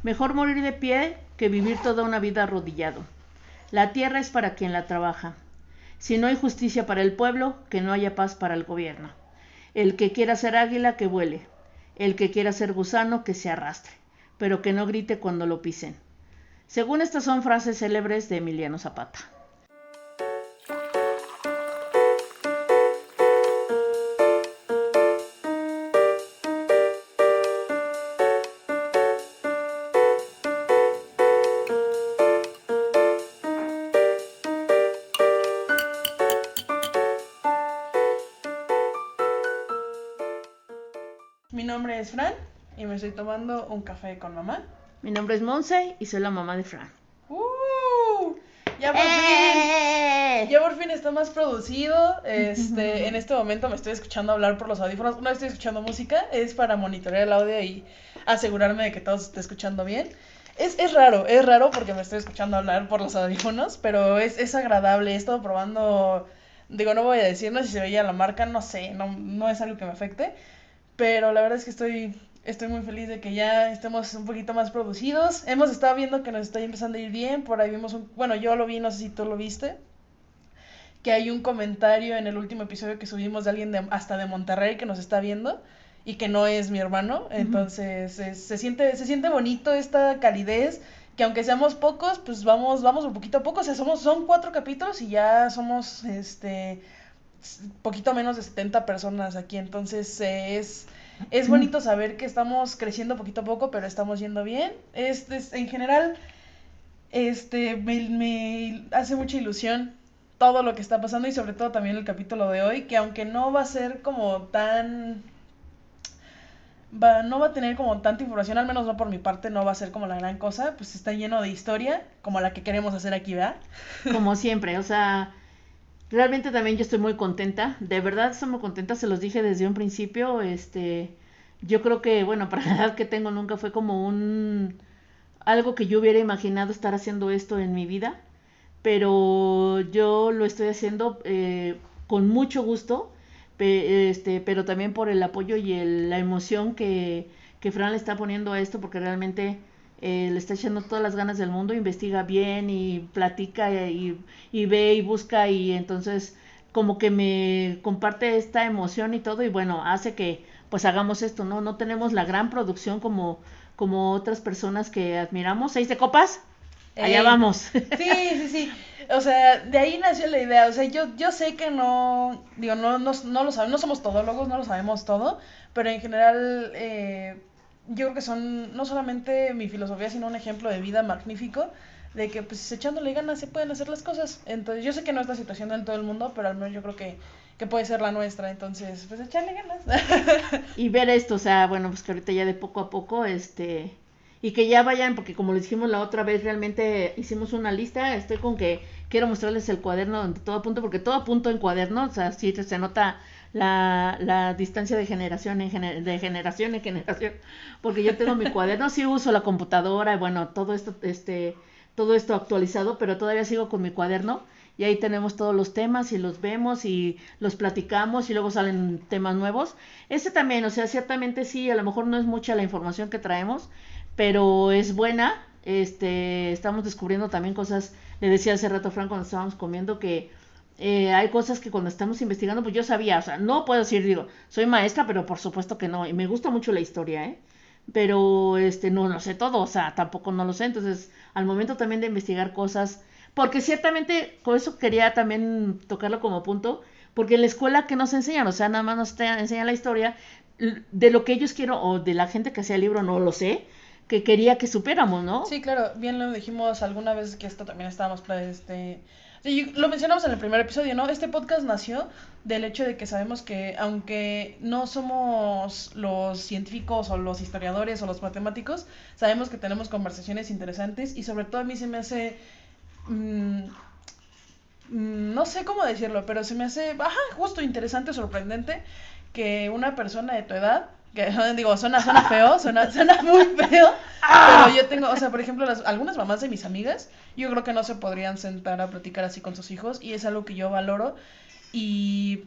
Mejor morir de pie que vivir toda una vida arrodillado. La tierra es para quien la trabaja. Si no hay justicia para el pueblo, que no haya paz para el gobierno. El que quiera ser águila, que vuele. El que quiera ser gusano, que se arrastre, pero que no grite cuando lo pisen. Según estas son frases célebres de Emiliano Zapata. Mi nombre es Fran y me estoy tomando un café con mamá. Mi nombre es Monse y soy la mamá de Fran. Ya por fin está más producido. En este momento me estoy escuchando hablar por los audífonos. No estoy escuchando música, es para monitorear el audio y asegurarme de que todo se esté escuchando bien. Es raro porque me estoy escuchando hablar por los audífonos, pero es agradable. He estado probando, digo, no voy a decir, no sé si se veía la marca, no sé, no es algo que me afecte. Pero la verdad es que estoy muy feliz de que ya estemos un poquito más producidos. Hemos estado viendo que nos está empezando a ir bien. Por ahí vimos bueno, yo lo vi, no sé si tú lo viste, que hay un comentario en el último episodio que subimos de alguien hasta de Monterrey que nos está viendo y que no es mi hermano. Entonces se siente bonito esta calidez, que aunque seamos pocos, pues vamos poquito a poco. O sea, son 4 capítulos y ya somos poquito menos de 70 personas aquí. Entonces es bonito saber que estamos creciendo poquito a poco, pero estamos yendo bien. En general, me hace mucha ilusión todo lo que está pasando y sobre todo también el capítulo de hoy, que aunque no va a ser como no va a tener como tanta información, al menos no por mi parte, no va a ser como la gran cosa, pues está lleno de historia, como la que queremos hacer aquí, ¿verdad? Como siempre, o sea, realmente también yo estoy muy contenta, de verdad estoy muy contenta, se los dije desde un principio, yo creo que, bueno, para la edad que tengo nunca fue como algo que yo hubiera imaginado estar haciendo esto en mi vida, pero yo lo estoy haciendo con mucho gusto, pero también por el apoyo y la emoción que Fran le está poniendo a esto, porque realmente le está echando todas las ganas del mundo, investiga bien y platica y ve y busca, y entonces como que me comparte esta emoción y todo, y bueno, hace que pues hagamos esto, ¿no? No tenemos la gran producción como otras personas que admiramos. ¿6 de copas? Allá vamos. Sí. O sea, de ahí nació la idea. O sea, yo sé que no, digo, no lo sabemos, no somos todólogos, no lo sabemos todo, pero en general yo creo que son no solamente mi filosofía, sino un ejemplo de vida magnífico, de que pues echándole ganas se pueden hacer las cosas. Entonces, yo sé que no es la situación en todo el mundo, pero al menos yo creo que puede ser la nuestra. Entonces, pues echarle ganas. Y ver esto, o sea, bueno, pues que ahorita ya de poco a poco, y que ya vayan, porque como les dijimos la otra vez, realmente hicimos una lista. Estoy con que quiero mostrarles el cuaderno donde todo apunto, porque todo apunto en cuaderno, o sea, sí se nota la distancia de generación en generación, porque yo tengo mi cuaderno, sí uso la computadora, y bueno, todo esto actualizado, pero todavía sigo con mi cuaderno, y ahí tenemos todos los temas y los vemos y los platicamos y luego salen temas nuevos. También, o sea, ciertamente sí, a lo mejor no es mucha la información que traemos, pero es buena. Estamos descubriendo también cosas. Le decía hace rato a Frank cuando estábamos comiendo que hay cosas que cuando estamos investigando, pues yo sabía, o sea, no puedo decir, digo, soy maestra, pero por supuesto que no, y me gusta mucho la historia, pero no lo sé todo, o sea, tampoco no lo sé. Entonces al momento también de investigar cosas, porque ciertamente con eso quería también tocarlo como punto, porque en la escuela que nos enseñan, o sea, nada más nos enseñan la historia de lo que ellos quieren, o de la gente que hacía el libro, no lo sé, que quería que supiéramos, ¿no? Sí, claro, bien lo dijimos alguna vez que esto también estábamos, sí, lo mencionamos en el primer episodio, ¿no? Este podcast nació del hecho de que sabemos que aunque no somos los científicos o los historiadores o los matemáticos, sabemos que tenemos conversaciones interesantes y sobre todo a mí se me hace, no sé cómo decirlo, pero se me hace, justo interesante, sorprendente que una persona de tu edad, que digo, suena feo, suena muy feo, pero yo tengo, o sea, por ejemplo, algunas mamás de mis amigas, yo creo que no se podrían sentar a platicar así con sus hijos y es algo que yo valoro y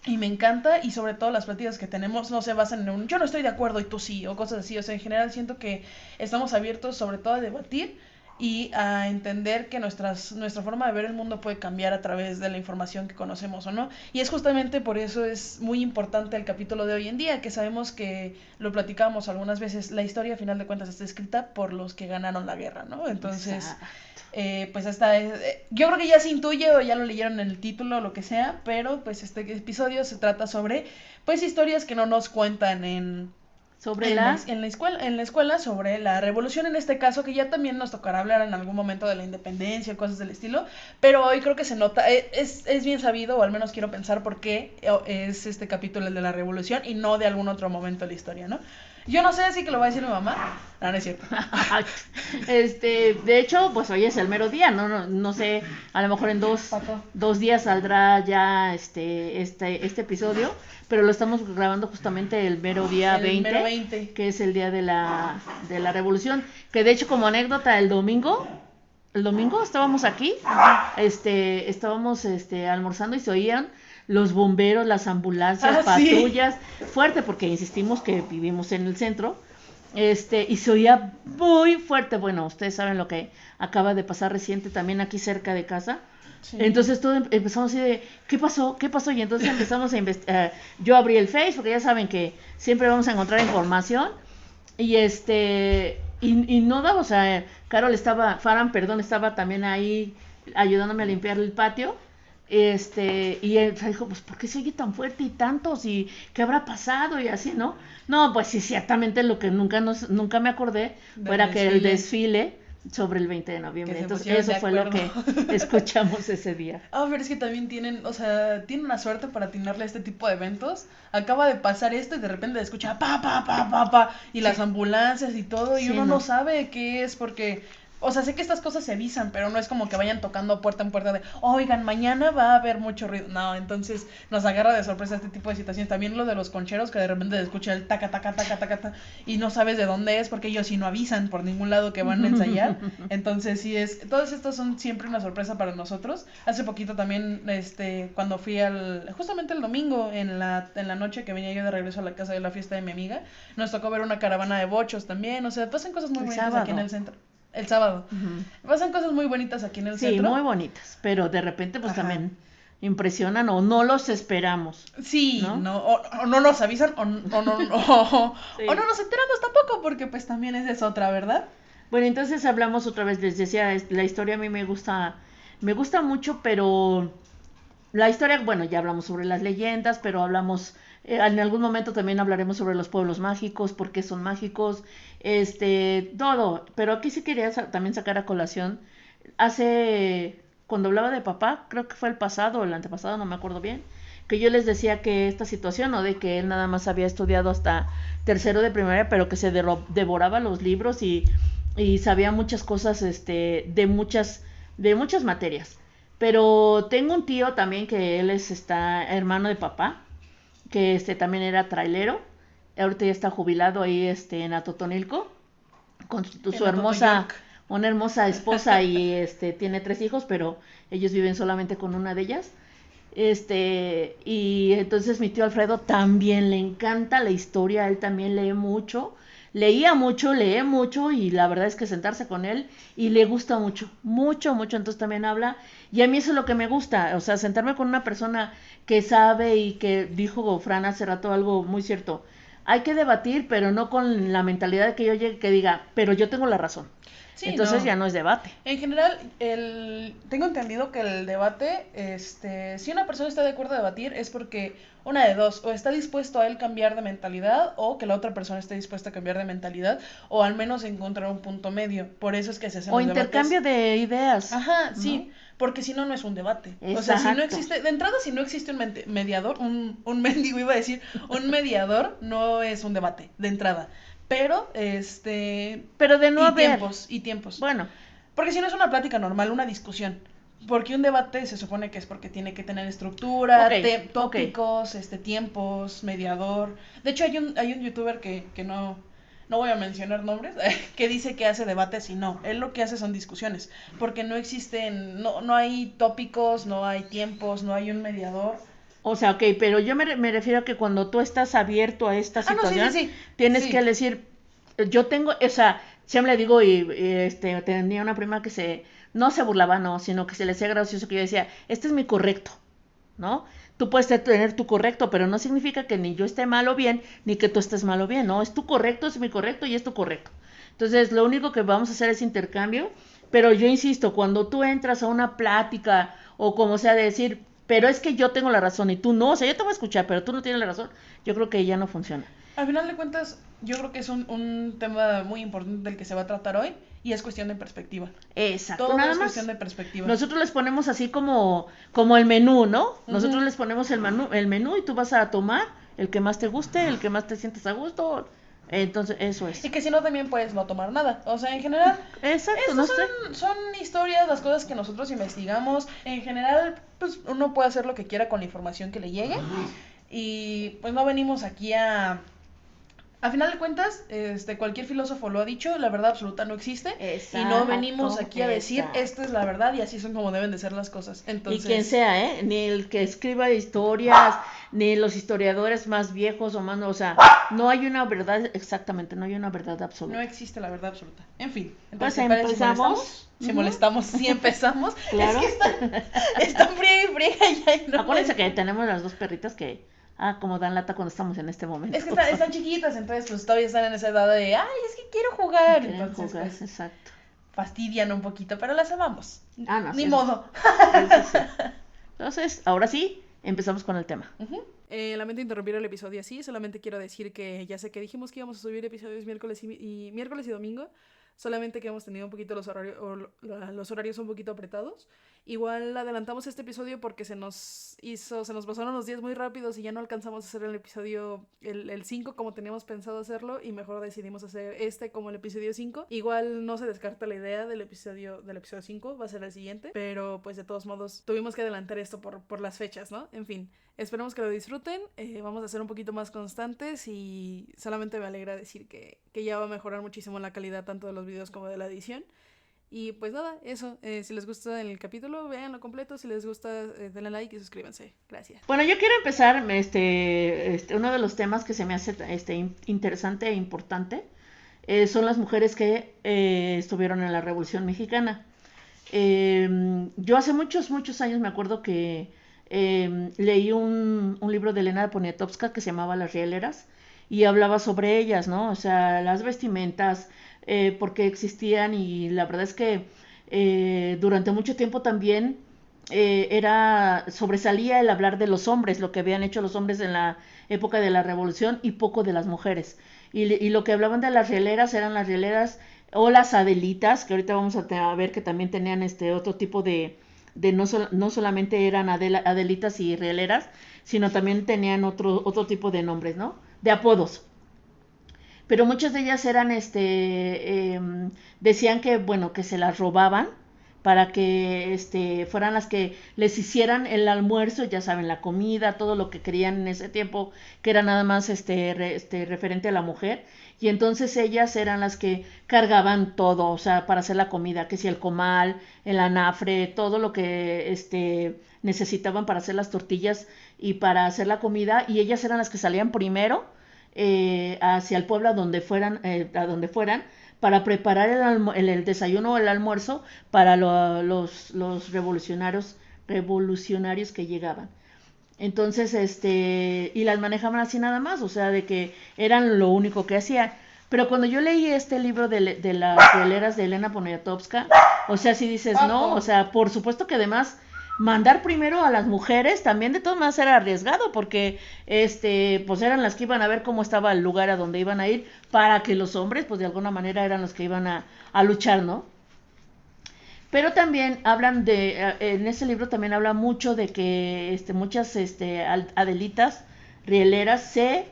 Y me encanta, y sobre todo las pláticas que tenemos no se basan en un yo no estoy de acuerdo y tú sí, o cosas así. O sea, en general siento que estamos abiertos sobre todo a debatir y a entender que nuestra forma de ver el mundo puede cambiar a través de la información que conocemos o no. Y es justamente por eso es muy importante el capítulo de hoy en día, que sabemos que lo platicamos algunas veces, la historia a final de cuentas está escrita por los que ganaron la guerra, ¿no? Entonces, pues hasta yo creo que ya se intuye o ya lo leyeron en el título o lo que sea, pero pues este episodio se trata sobre pues historias que no nos cuentan sobre en la escuela sobre la revolución, en este caso, que ya también nos tocará hablar en algún momento de la independencia, cosas del estilo, pero hoy creo que se nota, es bien sabido, o al menos quiero pensar por qué es este capítulo el de la revolución y no de algún otro momento de la historia, ¿no? Yo no sé, así que lo va a decir mi mamá. No, no es cierto. De hecho, pues hoy es el mero día, no sé, a lo mejor en dos días saldrá ya este episodio, pero lo estamos grabando justamente el mero día El 20, mero 20. que es el día de la revolución, que de hecho como anécdota el domingo estábamos aquí, estábamos almorzando y se oían los bomberos, las ambulancias, patrullas, sí. Fuerte, porque insistimos que vivimos en el centro, y se oía muy fuerte. Bueno, ustedes saben lo que acaba de pasar reciente también aquí cerca de casa. Sí. Entonces todo empezamos así de, ¿qué pasó? Y entonces empezamos a investigar. Yo abrí el Face, porque ya saben que siempre vamos a encontrar información, y y no daba, o sea, Farhan estaba también ahí ayudándome a limpiar el patio. Y él dijo, pues ¿por qué se oye tan fuerte y tantos? ¿Y qué habrá pasado? Y así, ¿no? No, pues sí, ciertamente lo que nunca me acordé fuera que el desfile sobre el 20 de noviembre. Entonces eso fue lo que escuchamos ese día. Pero es que también tienen una suerte para atinarle a este tipo de eventos. Acaba de pasar esto y de repente escucha pa, y sí. Las ambulancias y todo, y sí, uno no sabe qué es porque... O sea, sé que estas cosas se avisan, pero no es como que vayan tocando puerta en puerta de, oigan, mañana va a haber mucho ruido. No, entonces nos agarra de sorpresa este tipo de situaciones. También lo de los concheros, que de repente se escucha el taca, y no sabes de dónde es, porque ellos sí no avisan por ningún lado que van a ensayar. Entonces, sí todos estos son siempre una sorpresa para nosotros. Hace poquito también, cuando fui justamente el domingo, en la noche que venía yo de regreso a la casa de la fiesta de mi amiga, nos tocó ver una caravana de bochos también. O sea, pasan cosas muy bonitas aquí en el centro. El sábado. Pasan cosas muy bonitas aquí en el centro. Sí, muy bonitas, pero de repente pues también impresionan o no los esperamos. Sí, ¿no? O no nos avisan o no, sí. O no nos enteramos tampoco, porque pues también esa es otra, ¿verdad? Bueno, entonces hablamos otra vez, les decía, la historia a mí me gusta mucho, pero la historia, bueno, ya hablamos sobre las leyendas, pero hablamos... en algún momento también hablaremos sobre los pueblos mágicos, por qué son mágicos, todo. Pero aquí sí quería también sacar a colación. Cuando hablaba de papá, creo que fue el pasado o el antepasado, no me acuerdo bien, que yo les decía que esta situación, ¿no? De que él nada más había estudiado hasta tercero de primaria, pero que se devoraba los libros y sabía muchas cosas, de muchas materias. Pero tengo un tío también que él es hermano de papá, que también era trailero, ahorita ya está jubilado ahí en Atotonilco, con su una hermosa esposa y tiene 3 hijos, pero ellos viven solamente con una de ellas. Y entonces mi tío Alfredo también le encanta la historia, él también leía mucho, lee mucho, y la verdad es que sentarse con él y le gusta mucho, entonces también habla, y a mí eso es lo que me gusta, o sea, sentarme con una persona que sabe, y que dijo Fran hace rato algo muy cierto, hay que debatir, pero no con la mentalidad de que yo llegue que diga, pero yo tengo la razón. Sí, entonces ya no es debate. En general, tengo entendido que el debate, si una persona está de acuerdo a debatir, es porque una de dos, o está dispuesto a él cambiar de mentalidad, o que la otra persona esté dispuesta a cambiar de mentalidad, o al menos encontrar un punto medio. Por eso es que se hacen los debates. O intercambio de ideas. Ajá, ¿no? Sí, porque si no, no es un debate. Exacto. O sea, si no existe, de entrada, si no existe un mediador, un mendigo iba a decir, un mediador no es un debate, de entrada. Pero, pero de no haber tiempos. Bueno. Porque si no es una plática normal, una discusión. Porque un debate se supone que es porque tiene que tener estructura, tópicos, tiempos, mediador. De hecho, hay un youtuber que no voy a mencionar nombres, que dice que hace debates y no. Él lo que hace son discusiones. Porque no existen, no hay tópicos, no hay tiempos, no hay un mediador. O sea, ok, pero yo me refiero a que cuando tú estás abierto a esta situación, tienes que decir, yo tengo, o sea, siempre le digo, tenía una prima que no se burlaba, no, sino que se le hacía gracioso que yo decía, este es mi correcto, ¿no? Tú puedes tener tu correcto, pero no significa que ni yo esté mal o bien, ni que tú estés mal o bien, ¿no? Es tu correcto, es mi correcto y es tu correcto. Entonces, lo único que vamos a hacer es intercambio, pero yo insisto, cuando tú entras a una plática o como sea de decir, pero es que yo tengo la razón y tú no, o sea, yo te voy a escuchar, pero tú no tienes la razón, yo creo que ya no funciona. Al final de cuentas, yo creo que es un tema muy importante del que se va a tratar hoy y es cuestión de perspectiva. Exacto, todo nada es más. Cuestión de perspectiva. Nosotros les ponemos así como el menú, ¿no? Nosotros les ponemos el menú y tú vas a tomar el que más te guste, el que más te sientes a gusto. Entonces, eso es. Y que si no, también puedes no tomar nada. O sea, en general, exacto, no son historias, las cosas que nosotros investigamos. En general, pues uno puede hacer lo que quiera con la información que le llegue. Y pues no venimos aquí a final de cuentas, cualquier filósofo lo ha dicho, la verdad absoluta no existe. Exacto, y no venimos aquí a decir, esta es la verdad y así son como deben de ser las cosas. Entonces, y quien sea, ni el que escriba historias, ni los historiadores más viejos o más, o sea, no hay una verdad exactamente, no hay una verdad absoluta. No existe la verdad absoluta. En fin, entonces, pues empezamos. Si molestamos, si empezamos. Claro. Es que están fría y fría ya. Y no acuérdense que tenemos las dos perritas que como dan lata cuando estamos en este momento. Es que están chiquitas, entonces pues todavía están en esa edad de, ay, es que quiero jugar. Entonces, jugar, pues, exacto. Fastidian un poquito, pero las amamos. No, Ni modo. Sí. Entonces, ahora sí, empezamos con el tema. Lamento interrumpir el episodio así, solamente quiero decir que ya sé que dijimos que íbamos a subir episodios miércoles y domingo, solamente que hemos tenido un poquito los horarios un poquito apretados. Igual adelantamos este episodio porque se nos pasaron los días muy rápidos y ya no alcanzamos a hacer el episodio el 5 como teníamos pensado hacerlo, y mejor decidimos hacer como el episodio 5. Igual no se descarta la idea del episodio 5, va a ser el siguiente, pero pues de todos modos tuvimos que adelantar esto por las fechas, ¿no? En fin, esperemos que lo disfruten, vamos a ser un poquito más constantes y solamente me alegra decir que ya va a mejorar muchísimo la calidad tanto de los videos como de la edición. Y pues nada, eso, si les gusta el capítulo, véanlo completo, si les gusta, denle like y suscríbanse. Gracias. Bueno, yo quiero empezar, uno de los temas que se me hace interesante e importante, son las mujeres que estuvieron en la Revolución Mexicana. Yo hace muchos años me acuerdo que leí un libro de Elena Poniatowska que se llamaba Las Rieleras y hablaba sobre ellas, ¿no? O sea, las vestimentas, por qué existían, y la verdad es que durante mucho tiempo también sobresalía el hablar de los hombres, lo que habían hecho los hombres en la época de la Revolución, y poco de las mujeres. Y lo que hablaban de las rieleras eran las rieleras o las adelitas, que ahorita vamos a ver que también tenían otro tipo de no solamente eran adelitas y rieleras, sino también tenían otro tipo de nombres, ¿no? De apodos. Pero muchas de ellas eran, decían que, bueno, que se las robaban para que fueran las que les hicieran el almuerzo, ya saben, la comida, todo lo que querían en ese tiempo, que era nada más referente a la mujer. Y entonces ellas eran las que cargaban todo, o sea, para hacer la comida, que si el comal, el anafre, todo lo que necesitaban para hacer las tortillas y para hacer la comida, y ellas eran las que salían primero hacia el pueblo a donde fueran, para preparar el desayuno o el almuerzo para los revolucionarios que llegaban. Entonces, y las manejaban así nada más, o sea, de que eran lo único que hacían. Pero cuando yo leí este libro de las rieleras de Elena Poniatowska, o sea, si dices, no, o sea, por supuesto que además mandar primero a las mujeres también de todas maneras era arriesgado, porque pues eran las que iban a ver cómo estaba el lugar a donde iban a ir, para que los hombres pues de alguna manera eran los que iban a luchar, ¿no? Pero también hablan en ese libro también habla mucho de que muchas adelitas rieleras se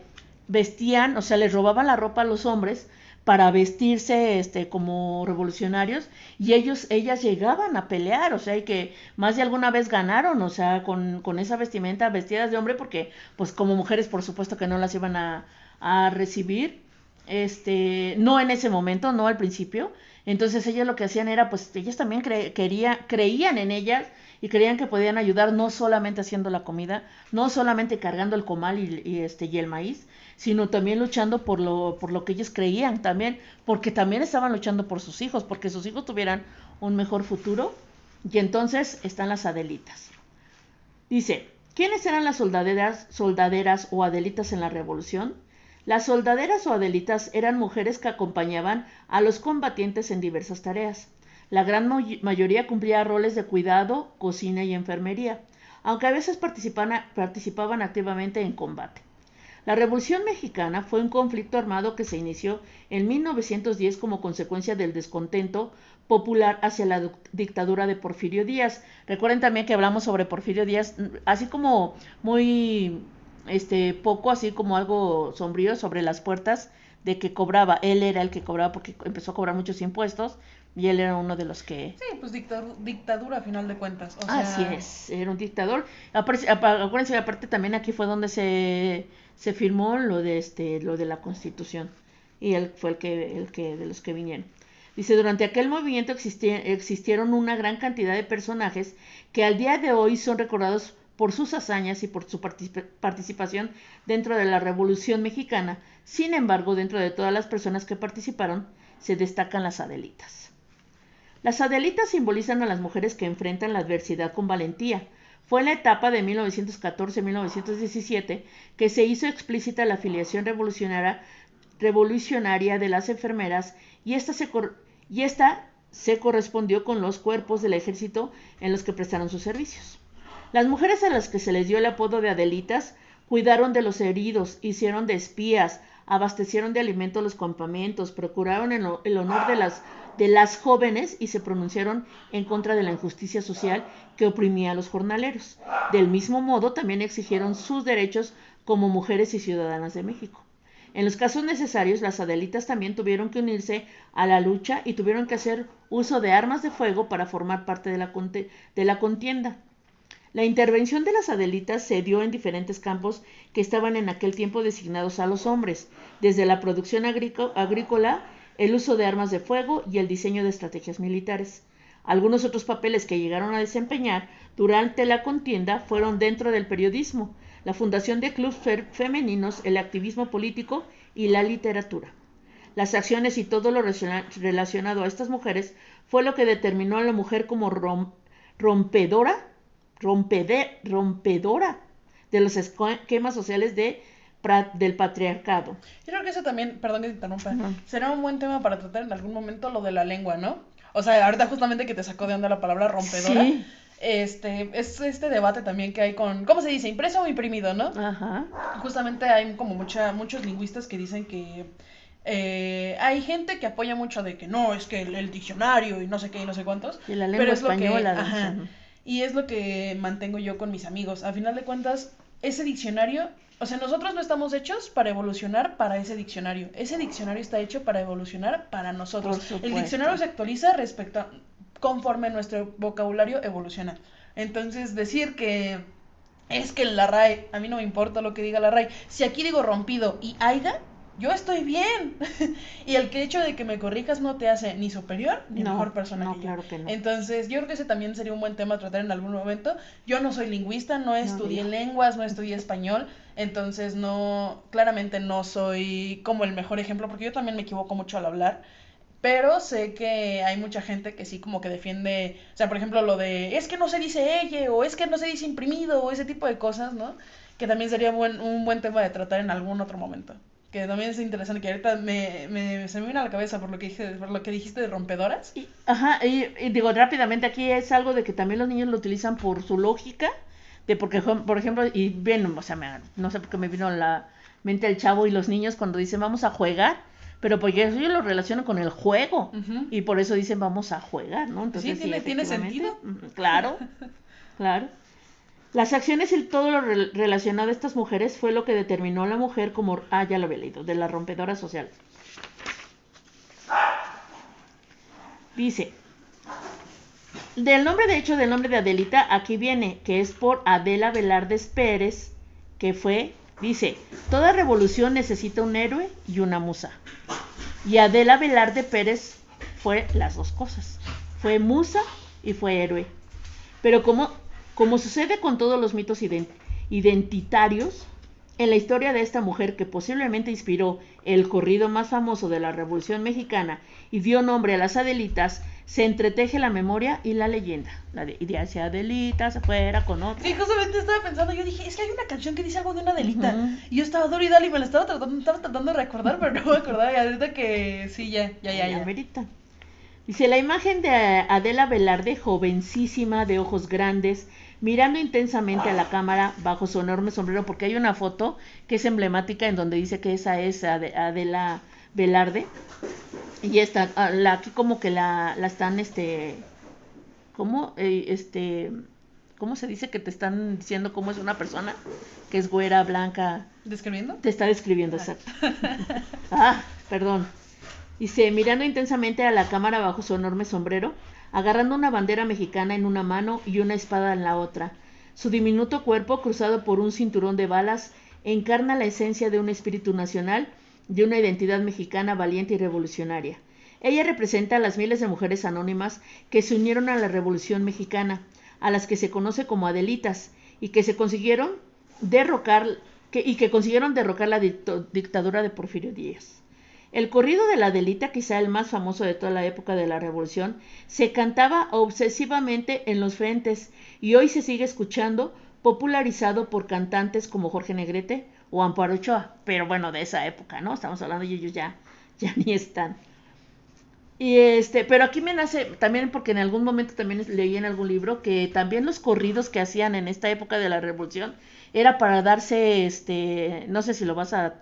vestían, o sea, les robaban la ropa a los hombres para vestirse como revolucionarios, y ellas llegaban a pelear, o sea, y que más de alguna vez ganaron, o sea, con esa vestimenta, vestidas de hombre, porque pues como mujeres por supuesto que no las iban a recibir, no en ese momento, no al principio. Entonces ellas lo que hacían era, pues ellas también creían en ellas y creían que podían ayudar no solamente haciendo la comida, no solamente cargando el comal y el maíz, sino también luchando por lo que ellos creían también, porque también estaban luchando por sus hijos, porque sus hijos tuvieran un mejor futuro. Y entonces están las Adelitas. Dice, ¿quiénes eran las soldaderas o Adelitas en la Revolución? Las soldaderas o Adelitas eran mujeres que acompañaban a los combatientes en diversas tareas. La gran mayoría cumplía roles de cuidado, cocina y enfermería, aunque a veces participaban activamente en combate. La Revolución Mexicana fue un conflicto armado que se inició en 1910 como consecuencia del descontento popular hacia la dictadura de Porfirio Díaz. Recuerden también que hablamos sobre Porfirio Díaz, así como muy poco, así como algo sombrío sobre las puertas de que cobraba. Él era el que cobraba porque empezó a cobrar muchos impuestos y él era uno de los que... Sí, pues dictadura a final de cuentas. Así es, era un dictador. Acuérdense, aparte también aquí fue donde se firmó lo de la Constitución y él fue el que de los que vinieron. Dice, durante aquel movimiento existieron una gran cantidad de personajes que al día de hoy son recordados por sus hazañas y por su participación dentro de la Revolución Mexicana. Sin embargo, dentro de todas las personas que participaron, se destacan las Adelitas. Las Adelitas simbolizan a las mujeres que enfrentan la adversidad con valentía. Fue en la etapa de 1914-1917 que se hizo explícita la afiliación revolucionaria de las enfermeras y esta se correspondió con los cuerpos del ejército en los que prestaron sus servicios. Las mujeres a las que se les dio el apodo de Adelitas cuidaron de los heridos, hicieron de espías, abastecieron de alimento los campamentos, procuraron el honor de las jóvenes y se pronunciaron en contra de la injusticia social que oprimía a los jornaleros. Del mismo modo, también exigieron sus derechos como mujeres y ciudadanas de México. En los casos necesarios, las Adelitas también tuvieron que unirse a la lucha y tuvieron que hacer uso de armas de fuego para formar parte de la contienda. La intervención de las Adelitas se dio en diferentes campos que estaban en aquel tiempo designados a los hombres, desde la producción agrícola, el uso de armas de fuego y el diseño de estrategias militares. Algunos otros papeles que llegaron a desempeñar durante la contienda fueron dentro del periodismo, la fundación de clubes femeninos, el activismo político y la literatura. Las acciones y todo lo relacionado a estas mujeres fue lo que determinó a la mujer como rompedora de los esquemas sociales del patriarcado. Yo creo que eso también, perdón que te interrumpa, será un buen tema para tratar en algún momento lo de la lengua, ¿no? O sea, ahorita justamente que te sacó de onda la palabra rompedora, sí. Es este debate también que hay con, ¿cómo se dice? ¿Impreso o imprimido, no? Ajá. Justamente hay como muchos lingüistas que dicen que hay gente que apoya mucho de que no, es que el diccionario y no sé qué y no sé cuántos. Y la lengua española. Ajá, y es lo que mantengo yo con mis amigos. A final de cuentas, ese diccionario, o sea, nosotros no estamos hechos para evolucionar para ese diccionario. Ese diccionario está hecho para evolucionar para nosotros. El diccionario se actualiza conforme nuestro vocabulario evoluciona. Entonces, decir que es que la RAE, a mí no me importa lo que diga la RAE. Si aquí digo rompido y aiga, yo estoy bien. Y el hecho de que me corrijas no te hace ni superior ni mejor persona que yo. Claro que no. Entonces, yo creo que ese también sería un buen tema a tratar en algún momento. Yo no soy lingüista, no estudié lenguas, no estudié español, entonces claramente no soy como el mejor ejemplo, porque yo también me equivoco mucho al hablar. Pero sé que hay mucha gente que sí como que defiende, o sea, por ejemplo, lo de es que no se dice ella, o es que no se dice imprimido, o ese tipo de cosas, ¿no? Que también sería un buen tema de tratar en algún otro momento. Que también es interesante, que ahorita se me vino a la cabeza por lo que dijiste de rompedoras. Y digo rápidamente, aquí es algo de que también los niños lo utilizan por su lógica, de porque, por ejemplo, y bien, o sea, no sé por qué me vino a la mente el chavo y los niños cuando dicen vamos a jugar, pero porque eso yo lo relaciono con el juego, y por eso dicen vamos a jugar, ¿no? Entonces, sí, tiene sentido. Claro, claro. Las acciones y todo lo relacionado a estas mujeres fue lo que determinó a la mujer como, ya lo había leído, de la rompedora social. Dice, del nombre de Adelita, aquí viene, que es por Adela Velarde Pérez, que fue Dice, toda revolución necesita un héroe y una musa. Y Adela Velarde Pérez fue las dos cosas. Fue musa y fue héroe. Pero como sucede con todos los mitos identitarios, en la historia de esta mujer que posiblemente inspiró el corrido más famoso de la Revolución Mexicana y dio nombre a las Adelitas, se entreteje la memoria y la leyenda. Y de hacia Adelita se fuera con otra. Sí, justamente estaba pensando, yo dije, es que hay una canción que dice algo de una Adelita. Y yo estaba duro y dale, y me la estaba tratando de recordar, pero no me acordaba. Y ahorita que sí, ya. Amerita. Dice, la imagen de Adela Velarde, jovencísima, de ojos grandes, mirando intensamente a la cámara bajo su enorme sombrero, porque hay una foto que es emblemática en donde dice que esa es Adela Velarde. Y esta, aquí como que la están, ¿cómo se dice que te están diciendo cómo es una persona? Que es güera, blanca. ¿Describiendo? Te está describiendo, exacto. Perdón. Dice, mirando intensamente a la cámara bajo su enorme sombrero, agarrando una bandera mexicana en una mano y una espada en la otra. Su diminuto cuerpo, cruzado por un cinturón de balas, encarna la esencia de un espíritu nacional, de una identidad mexicana valiente y revolucionaria. Ella representa a las miles de mujeres anónimas que se unieron a la Revolución Mexicana, a las que se conoce como Adelitas, y que consiguieron derrocar la dictadura de Porfirio Díaz. El corrido de la Adelita, quizá el más famoso de toda la época de la Revolución, se cantaba obsesivamente en los frentes y hoy se sigue escuchando, popularizado por cantantes como Jorge Negrete o Amparo Ochoa, pero bueno, de esa época, ¿no? Estamos hablando y ellos ya ni están. Y pero aquí me nace también porque en algún momento también leí en algún libro que también los corridos que hacían en esta época de la Revolución era para darse, no sé si lo vas a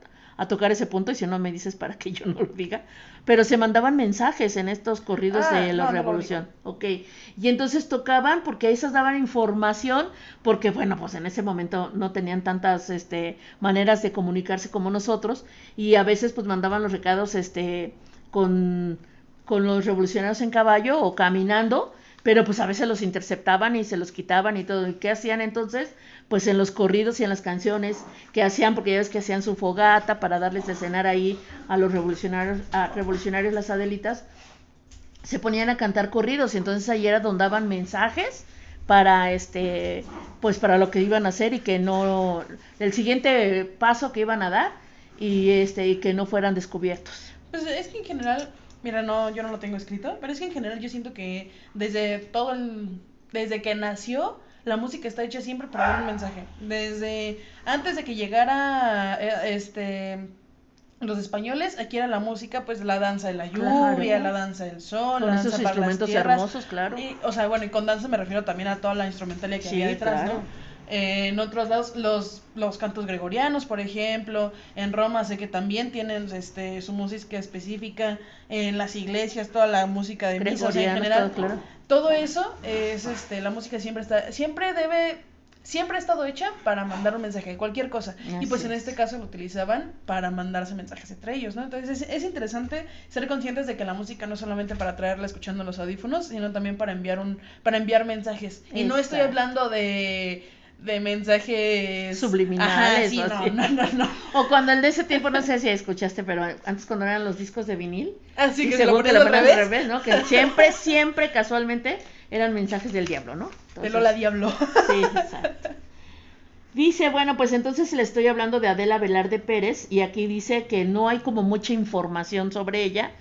tocar ese punto y si no me dices para que yo no lo diga, pero se mandaban mensajes en estos corridos de la Revolución, ok, y entonces tocaban porque esas daban información, porque bueno, pues en ese momento no tenían tantas maneras de comunicarse como nosotros, y a veces pues mandaban los recados con los revolucionarios en caballo o caminando, pero pues a veces los interceptaban y se los quitaban y todo. ¿Y qué hacían entonces? Pues en los corridos y en las canciones que hacían, porque ya ves que hacían su fogata para darles de cenar ahí a los revolucionarios las Adelitas, se ponían a cantar corridos y entonces ahí era donde daban mensajes para pues para lo que iban a hacer y que no, el siguiente paso que iban a dar y que no fueran descubiertos. Pues es que en general, mira, no, yo no lo tengo escrito, pero es que en general yo siento que desde que nació, la música está hecha siempre para dar un mensaje. Desde antes de que llegara los españoles, aquí era la música, pues la danza de la lluvia, la danza del sol, con la esos danza para instrumentos las tierras, hermosos, claro. Y, o sea, bueno, y con danza me refiero también a toda la instrumentalia que había detrás, claro, ¿no? En otros lados, los cantos gregorianos, por ejemplo, en Roma sé que también tienen su música específica, en las iglesias, toda la música de misa, o sea, en general, todo eso es, la música siempre ha estado hecha para mandar un mensaje, cualquier cosa. Así y pues en este caso lo utilizaban para mandarse mensajes entre ellos, ¿no? Entonces es interesante ser conscientes de que la música no es solamente para traerla escuchando los audífonos, sino también para enviar mensajes. Exacto. Y no estoy hablando de mensajes subliminales. Ajá, sí, no. O cuando de ese tiempo, no sé si escuchaste, pero antes cuando eran los discos de vinil, así que según te lo ponían al revés, ¿no? Que siempre casualmente eran mensajes del diablo, ¿no? Entonces, de Lola Diablo. Sí, exacto. Dice, bueno, pues entonces le estoy hablando de Adela Velarde Pérez y aquí dice que no hay como mucha información sobre ella,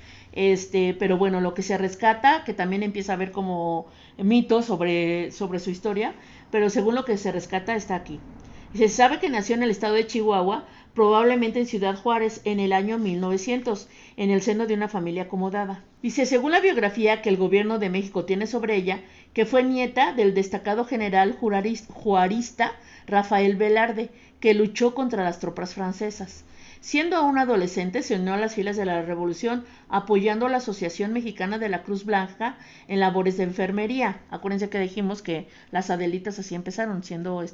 pero bueno, lo que se rescata, que también empieza a haber como mitos sobre su historia, pero según lo que se rescata está aquí. Se sabe que nació en el estado de Chihuahua, probablemente en Ciudad Juárez, en el año 1900, en el seno de una familia acomodada. Dice, según la biografía que el gobierno de México tiene sobre ella, que fue nieta del destacado general juarista Rafael Velarde, que luchó contra las tropas francesas. Siendo aún adolescente, se unió a las filas de la Revolución, apoyando a la Asociación Mexicana de la Cruz Blanca en labores de enfermería. Acuérdense que dijimos que las Adelitas así empezaron, siendo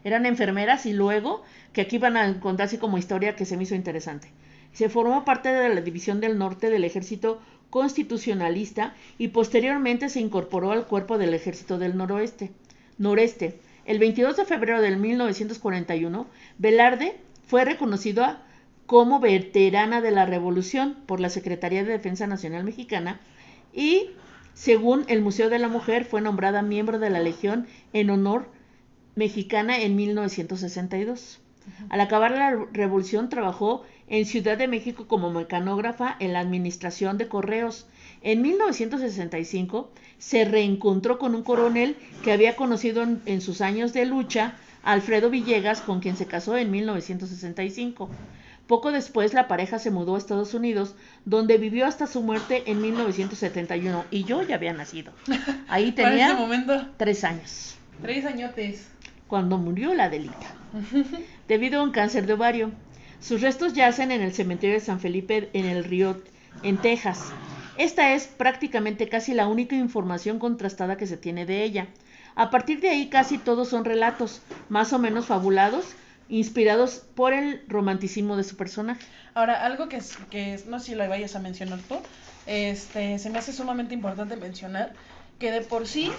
eran enfermeras y luego, que aquí van a encontrar así como historia que se me hizo interesante. Se formó parte de la División del Norte del Ejército Constitucionalista y posteriormente se incorporó al cuerpo del Ejército del Noreste. El 22 de febrero de 1941, Velarde fue reconocida como veterana de la Revolución por la Secretaría de Defensa Nacional Mexicana y, según el Museo de la Mujer, fue nombrada miembro de la Legión en Honor Mexicana en 1962. Al acabar la revolución trabajó en Ciudad de México como mecanógrafa en la administración de correos. En 1965 se reencontró con un coronel que había conocido en sus años de lucha, Alfredo Villegas, con quien se casó en 1965. Poco después la pareja se mudó a Estados Unidos, donde vivió hasta su muerte en 1971. Y yo ya había nacido. Ahí tenía 3 años. 3 añotes. Cuando murió la Adelita, debido a un cáncer de ovario. Sus restos yacen en el cementerio de San Felipe en el Río, en Texas. Esta es prácticamente casi la única información contrastada que se tiene de ella. A partir de ahí casi todos son relatos, más o menos fabulados, inspirados por el romanticismo de su personaje. Ahora, algo que no sé si lo vayas a mencionar tú, se me hace sumamente importante mencionar que de por sí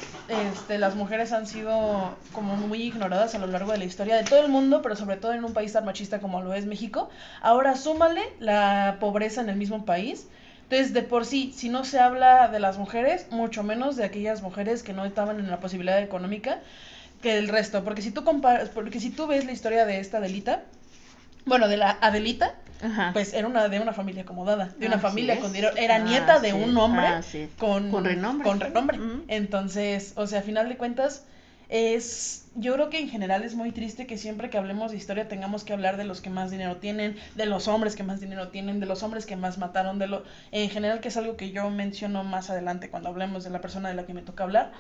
las mujeres han sido como muy ignoradas a lo largo de la historia de todo el mundo, pero sobre todo en un país tan machista como lo es México. Ahora súmale la pobreza en el mismo país. Entonces, de por sí, si no se habla de las mujeres, mucho menos de aquellas mujeres que no estaban en la posibilidad económica que el resto. Porque si tú ves la historia de esta Adelita, bueno, de la Adelita, Ajá. pues era de una familia acomodada, de una familia es. con dinero, era nieta de un hombre con renombre. Entonces, o sea, a final de cuentas, yo creo que en general es muy triste que siempre que hablemos de historia tengamos que hablar de los que más dinero tienen, de los hombres que más dinero tienen, de los hombres que más mataron, en general, que es algo que yo menciono más adelante cuando hablemos de la persona de la que me toca hablar,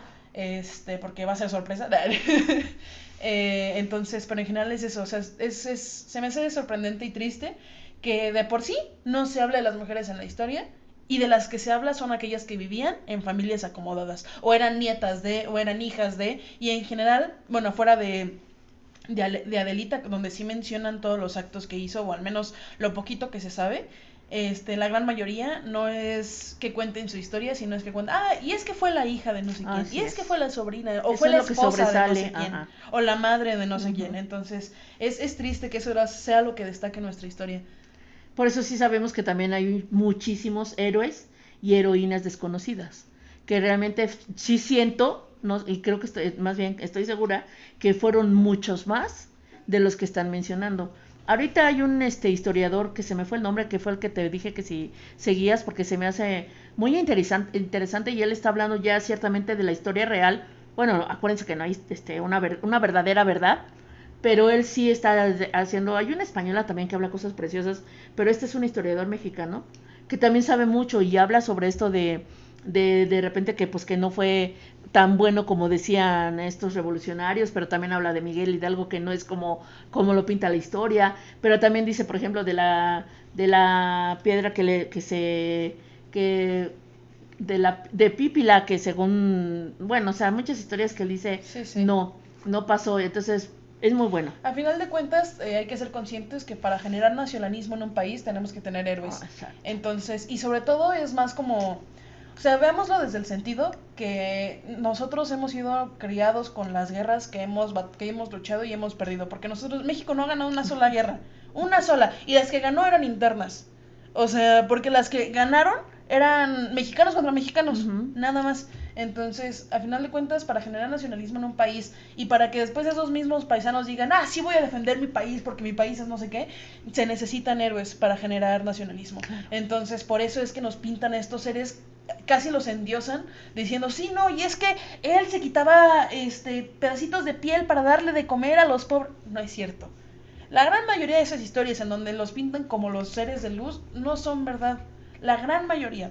porque va a ser sorpresa. Entonces, pero en general es eso, o sea, se me hace sorprendente y triste que de por sí no se habla de las mujeres en la historia, y de las que se habla son aquellas que vivían en familias acomodadas, o eran nietas de, o eran hijas de, y en general, bueno, fuera de Adelita, donde sí mencionan todos los actos que hizo, o al menos lo poquito que se sabe, la gran mayoría no es que cuenten su historia, sino es que cuentan, y es que fue la hija de no sé quién, y es que fue la sobrina, o eso fue la es esposa de no sé quién, ajá, o la madre de no sé quién. Entonces, es triste que eso sea lo que destaque nuestra historia. Por eso sí sabemos que también hay muchísimos héroes y heroínas desconocidas, que realmente sí siento, no, y creo que estoy segura, que fueron muchos más de los que están mencionando. Ahorita hay un historiador que se me fue el nombre, que fue el que te dije que si seguías, porque se me hace muy interesante, y él está hablando ya ciertamente de la historia real. Bueno, acuérdense que no hay una verdadera verdad, pero él sí está haciendo, hay una española también que habla cosas preciosas, pero este es un historiador mexicano que también sabe mucho y habla sobre esto de repente que pues que no fue tan bueno como decían estos revolucionarios, pero también habla de Miguel Hidalgo, que no es como lo pinta la historia, pero también dice, por ejemplo, de la piedra de Pípila, que según, bueno, o sea, muchas historias que él dice, sí. no pasó. Entonces es muy bueno. A final de cuentas, hay que ser conscientes que para generar nacionalismo en un país tenemos que tener héroes. Entonces, y sobre todo es más como, o sea, veámoslo desde el sentido que nosotros hemos sido criados con las guerras que hemos luchado y hemos perdido, porque México no ha ganado una sola guerra, una sola, y las que ganó eran internas. O sea, porque las que ganaron eran mexicanos contra mexicanos, nada más. Entonces, a final de cuentas, para generar nacionalismo en un país y para que después esos mismos paisanos digan, sí voy a defender mi país porque mi país es no sé qué, se necesitan héroes para generar nacionalismo. Entonces, por eso es que nos pintan a estos seres, casi los endiosan, diciendo, sí, no, y es que él se quitaba pedacitos de piel para darle de comer a los pobres. No es cierto. La gran mayoría de esas historias en donde los pintan como los seres de luz no son verdad. La gran mayoría.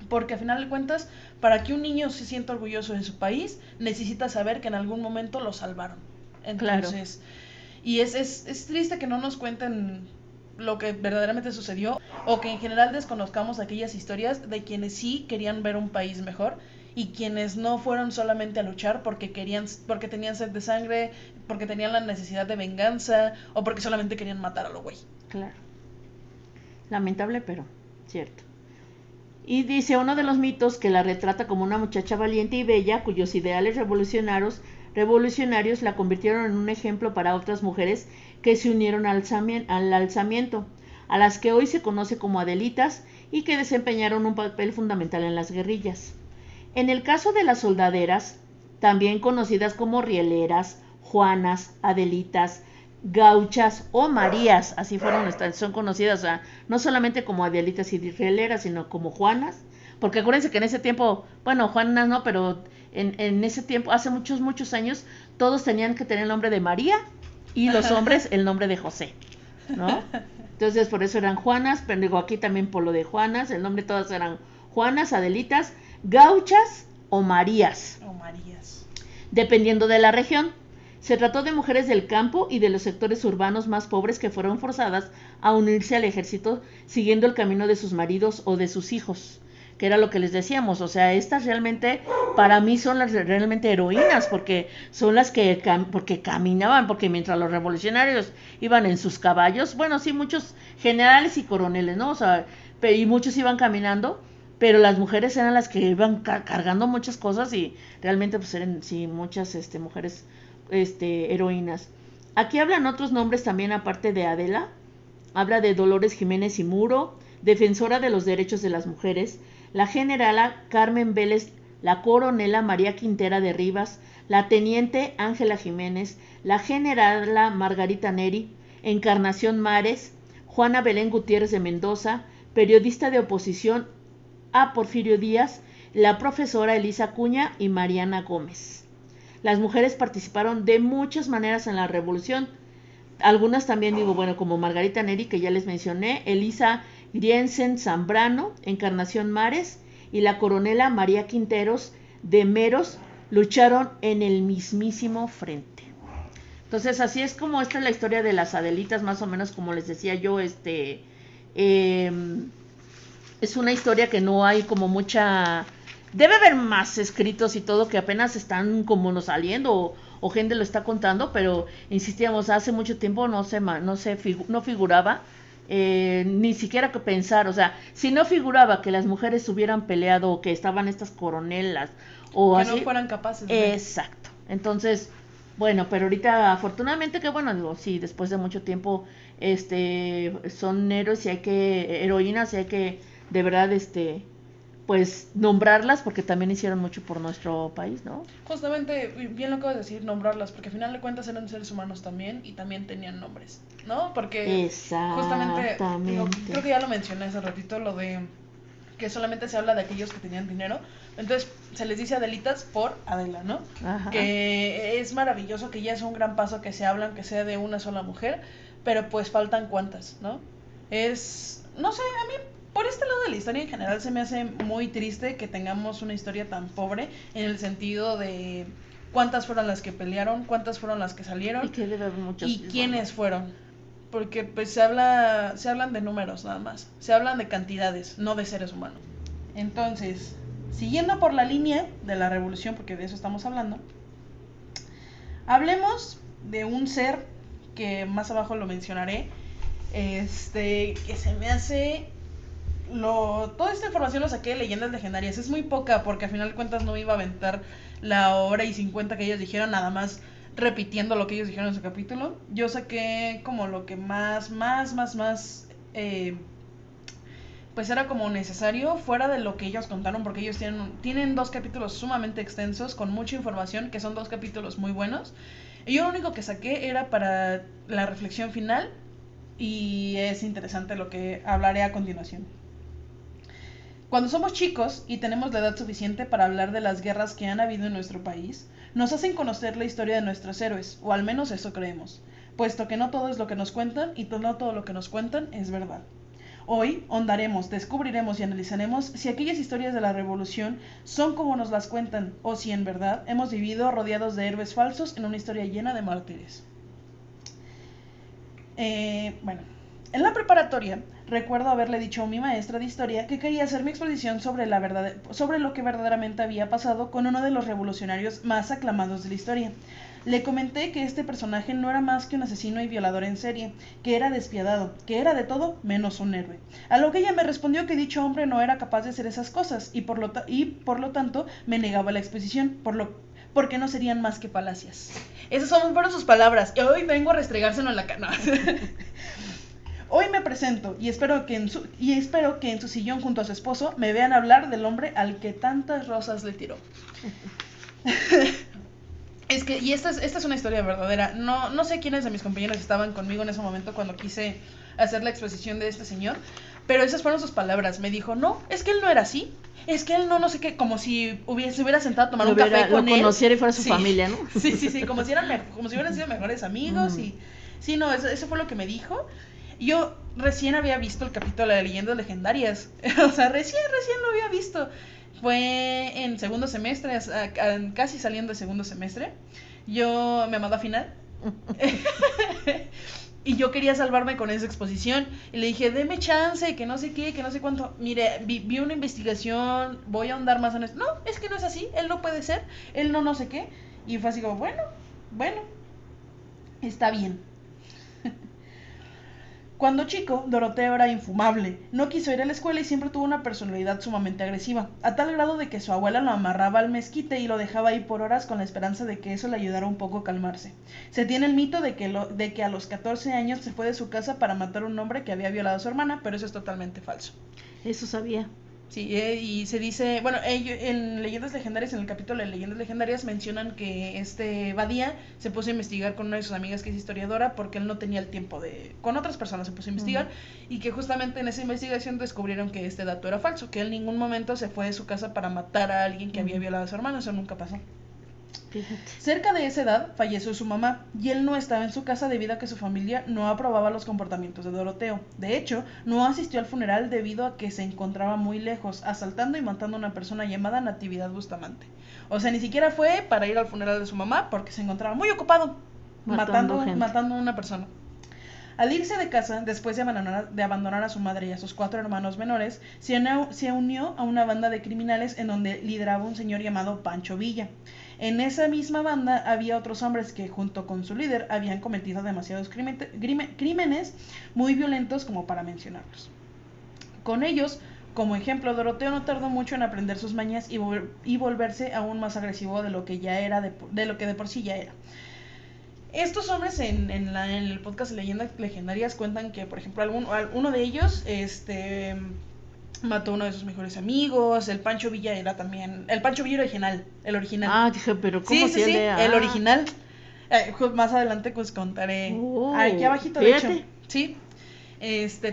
Porque a final de cuentas, para que un niño se sienta orgulloso de su país, necesita saber que en algún momento lo salvaron. Entonces, claro. Y es triste que no nos cuenten lo que verdaderamente sucedió, o que en general desconozcamos aquellas historias de quienes sí querían ver un país mejor, y quienes no fueron solamente a luchar porque tenían sed de sangre, porque tenían la necesidad de venganza, o porque solamente querían matar a lo güey. Claro. Lamentable, pero cierto. Y dice uno de los mitos que la retrata como una muchacha valiente y bella, cuyos ideales revolucionarios revolucionarios la convirtieron en un ejemplo para otras mujeres que se unieron al alzamiento, a las que hoy se conoce como Adelitas y que desempeñaron un papel fundamental en las guerrillas. En el caso de las soldaderas, también conocidas como rieleras, Juanas, Adelitas, Gauchas o Marías, así son conocidas, o sea, no solamente como Adelitas y rieleras, sino como Juanas, porque acuérdense que en ese tiempo, bueno, Juanas no, pero en ese tiempo, hace muchos años, todos tenían que tener el nombre de María y los hombres el nombre de José, ¿no? Entonces por eso eran Juanas, pero digo aquí también por lo de Juanas, el nombre de todas eran Juanas, Adelitas, Gauchas o Marías. Dependiendo de la región. Se trató de mujeres del campo y de los sectores urbanos más pobres que fueron forzadas a unirse al ejército siguiendo el camino de sus maridos o de sus hijos, que era lo que les decíamos, o sea, estas realmente para mí son las realmente heroínas, porque son las que porque caminaban, porque mientras los revolucionarios iban en sus caballos, bueno, sí, muchos generales y coroneles, ¿no? O sea, y muchos iban caminando, pero las mujeres eran las que iban cargando muchas cosas y realmente pues eran sí muchas mujeres heroínas. Aquí hablan otros nombres también aparte de Adela. Habla de Dolores Jiménez y Muro, defensora de los derechos de las mujeres, la generala Carmen Vélez, la coronela María Quintera de Rivas, la teniente Ángela Jiménez, la generala Margarita Neri, Encarnación Mares, Juana Belén Gutiérrez de Mendoza, periodista de oposición a Porfirio Díaz, la profesora Elisa Cuña y Mariana Gómez. Las mujeres participaron de muchas maneras en la revolución. Algunas también digo, bueno, como Margarita Neri, que ya les mencioné, Elisa Griensen Zambrano, Encarnación Mares y la coronela María Quinteros de Meros lucharon en el mismísimo frente. Entonces, así es como esta es la historia de las Adelitas, más o menos como les decía yo, es una historia que no hay como mucha... Debe haber más escritos y todo que apenas están como no saliendo o gente lo está contando, pero insistíamos, hace mucho tiempo no figuraba ni siquiera que pensar, o sea, si no figuraba que las mujeres hubieran peleado o que estaban estas coronelas o que así, no fueran capaces exacto. Entonces, bueno, pero ahorita afortunadamente que bueno, digo, sí, después de mucho tiempo son héroes y hay que heroínas y hay que de verdad pues nombrarlas porque también hicieron mucho por nuestro país, ¿no? Justamente, bien lo acabas de decir, nombrarlas, porque al final de cuentas eran seres humanos también y también tenían nombres, ¿no? Porque justamente, creo que ya lo mencioné hace ratito, lo de que solamente se habla de aquellos que tenían dinero, entonces se les dice Adelitas por Adela, ¿no? Ajá. Que es maravilloso, que ya es un gran paso que se habla, aunque sea de una sola mujer, pero pues faltan cuantas, ¿no? No sé, a mí por este lado de la historia en general se me hace muy triste que tengamos una historia tan pobre en el sentido de cuántas fueron las que pelearon, cuántas fueron las que salieron y que debe haber muchos y quiénes fueron, porque pues se hablan de números nada más, se hablan de cantidades, no de seres humanos. Entonces, siguiendo por la línea de la revolución, porque de eso estamos hablando, hablemos de un ser que más abajo lo mencionaré, que se me hace toda esta información lo saqué de leyendas legendarias. Es muy poca porque al final de cuentas no iba a aventar la hora y 50 que ellos dijeron, nada más repitiendo lo que ellos dijeron en su capítulo. Yo saqué como lo que más pues era como necesario fuera de lo que ellos contaron, porque ellos tienen 2 capítulos sumamente extensos con mucha información, que son 2 capítulos muy buenos. Y yo lo único que saqué era para la reflexión final y es interesante lo que hablaré a continuación. Cuando somos chicos y tenemos la edad suficiente para hablar de las guerras que han habido en nuestro país, nos hacen conocer la historia de nuestros héroes, o al menos eso creemos, puesto que no todo es lo que nos cuentan y no todo lo que nos cuentan es verdad. Hoy hondaremos, descubriremos y analizaremos si aquellas historias de la revolución son como nos las cuentan, o si en verdad hemos vivido rodeados de héroes falsos en una historia llena de mártires. En la preparatoria recuerdo haberle dicho a mi maestra de historia que quería hacer mi exposición sobre lo que verdaderamente había pasado con uno de los revolucionarios más aclamados de la historia. Le comenté que este personaje no era más que un asesino y violador en serie, que era despiadado, que era de todo menos un héroe. A lo que ella me respondió que dicho hombre no era capaz de hacer esas cosas y por lo tanto me negaba la exposición, porque no serían más que falacias. Esas fueron sus palabras, y hoy vengo a restregárselo en la cara. Hoy me presento y espero que en su sillón junto a su esposo me vean hablar del hombre al que tantas rosas le tiró. Es que, y esta es una historia verdadera. No sé quiénes de mis compañeros estaban conmigo en ese momento cuando quise hacer la exposición de este señor, pero esas fueron sus palabras. Me dijo, no, es que él no era así, es que él no sé qué, como si se hubiera sentado a tomar un café con él. Lo conociera y fuera su familia, ¿no? Sí, como si hubieran sido mejores amigos. Y sí, no, eso fue lo que me dijo. Yo recién había visto el capítulo de Leyendas Legendarias. O sea, recién lo había visto. Fue en segundo semestre, casi saliendo de segundo semestre. Yo me mandó a final. Y yo quería salvarme con esa exposición. Y le dije, deme chance, que no sé qué, que no sé cuánto. Mire, vi una investigación, voy a ahondar más en esto. No, es que no es así, él no puede ser, él no sé qué. Y fue así como, bueno, está bien. Cuando chico, Doroteo era infumable. No quiso ir a la escuela y siempre tuvo una personalidad sumamente agresiva, a tal grado de que su abuela lo amarraba al mezquite y lo dejaba ahí por horas con la esperanza de que eso le ayudara un poco a calmarse. Se tiene el mito de que a los 14 años se fue de su casa para matar a un hombre que había violado a su hermana, pero eso es totalmente falso. Eso sabía. Sí, y se dice, bueno, en Leyendas Legendarias, en el capítulo de Leyendas Legendarias, mencionan que Badía se puso a investigar con una de sus amigas que es historiadora porque él no tenía el tiempo con otras personas se puso a investigar, y que justamente en esa investigación descubrieron que este dato era falso, que él en ningún momento se fue de su casa para matar a alguien que había violado a su hermano, eso nunca pasó. Fíjate. Cerca de esa edad falleció su mamá y él no estaba en su casa debido a que su familia no aprobaba los comportamientos de Doroteo. De hecho, no asistió al funeral debido a que se encontraba muy lejos, asaltando y matando a una persona llamada Natividad Bustamante. O sea, ni siquiera fue para ir al funeral de su mamá porque se encontraba muy ocupado matando a una persona. Al irse de casa, después de abandonar a su madre y a sus 4 hermanos menores, se unió a una banda de criminales en donde lideraba un señor llamado Pancho Villa. En esa misma banda había otros hombres que, junto con su líder, habían cometido demasiados crímenes muy violentos como para mencionarlos. Con ellos, como ejemplo, Doroteo no tardó mucho en aprender sus mañas y volverse aún más agresivo de lo que de por sí ya era. Estos hombres en el podcast de Leyendas Legendarias cuentan que, por ejemplo, uno de ellos mató a uno de sus mejores amigos. El Pancho Villa era también... El Pancho Villa original, el original. Ah, dije, pero ¿cómo sí, el original. Más adelante pues contaré. Aquí abajito, fíjate. de hecho. Sí.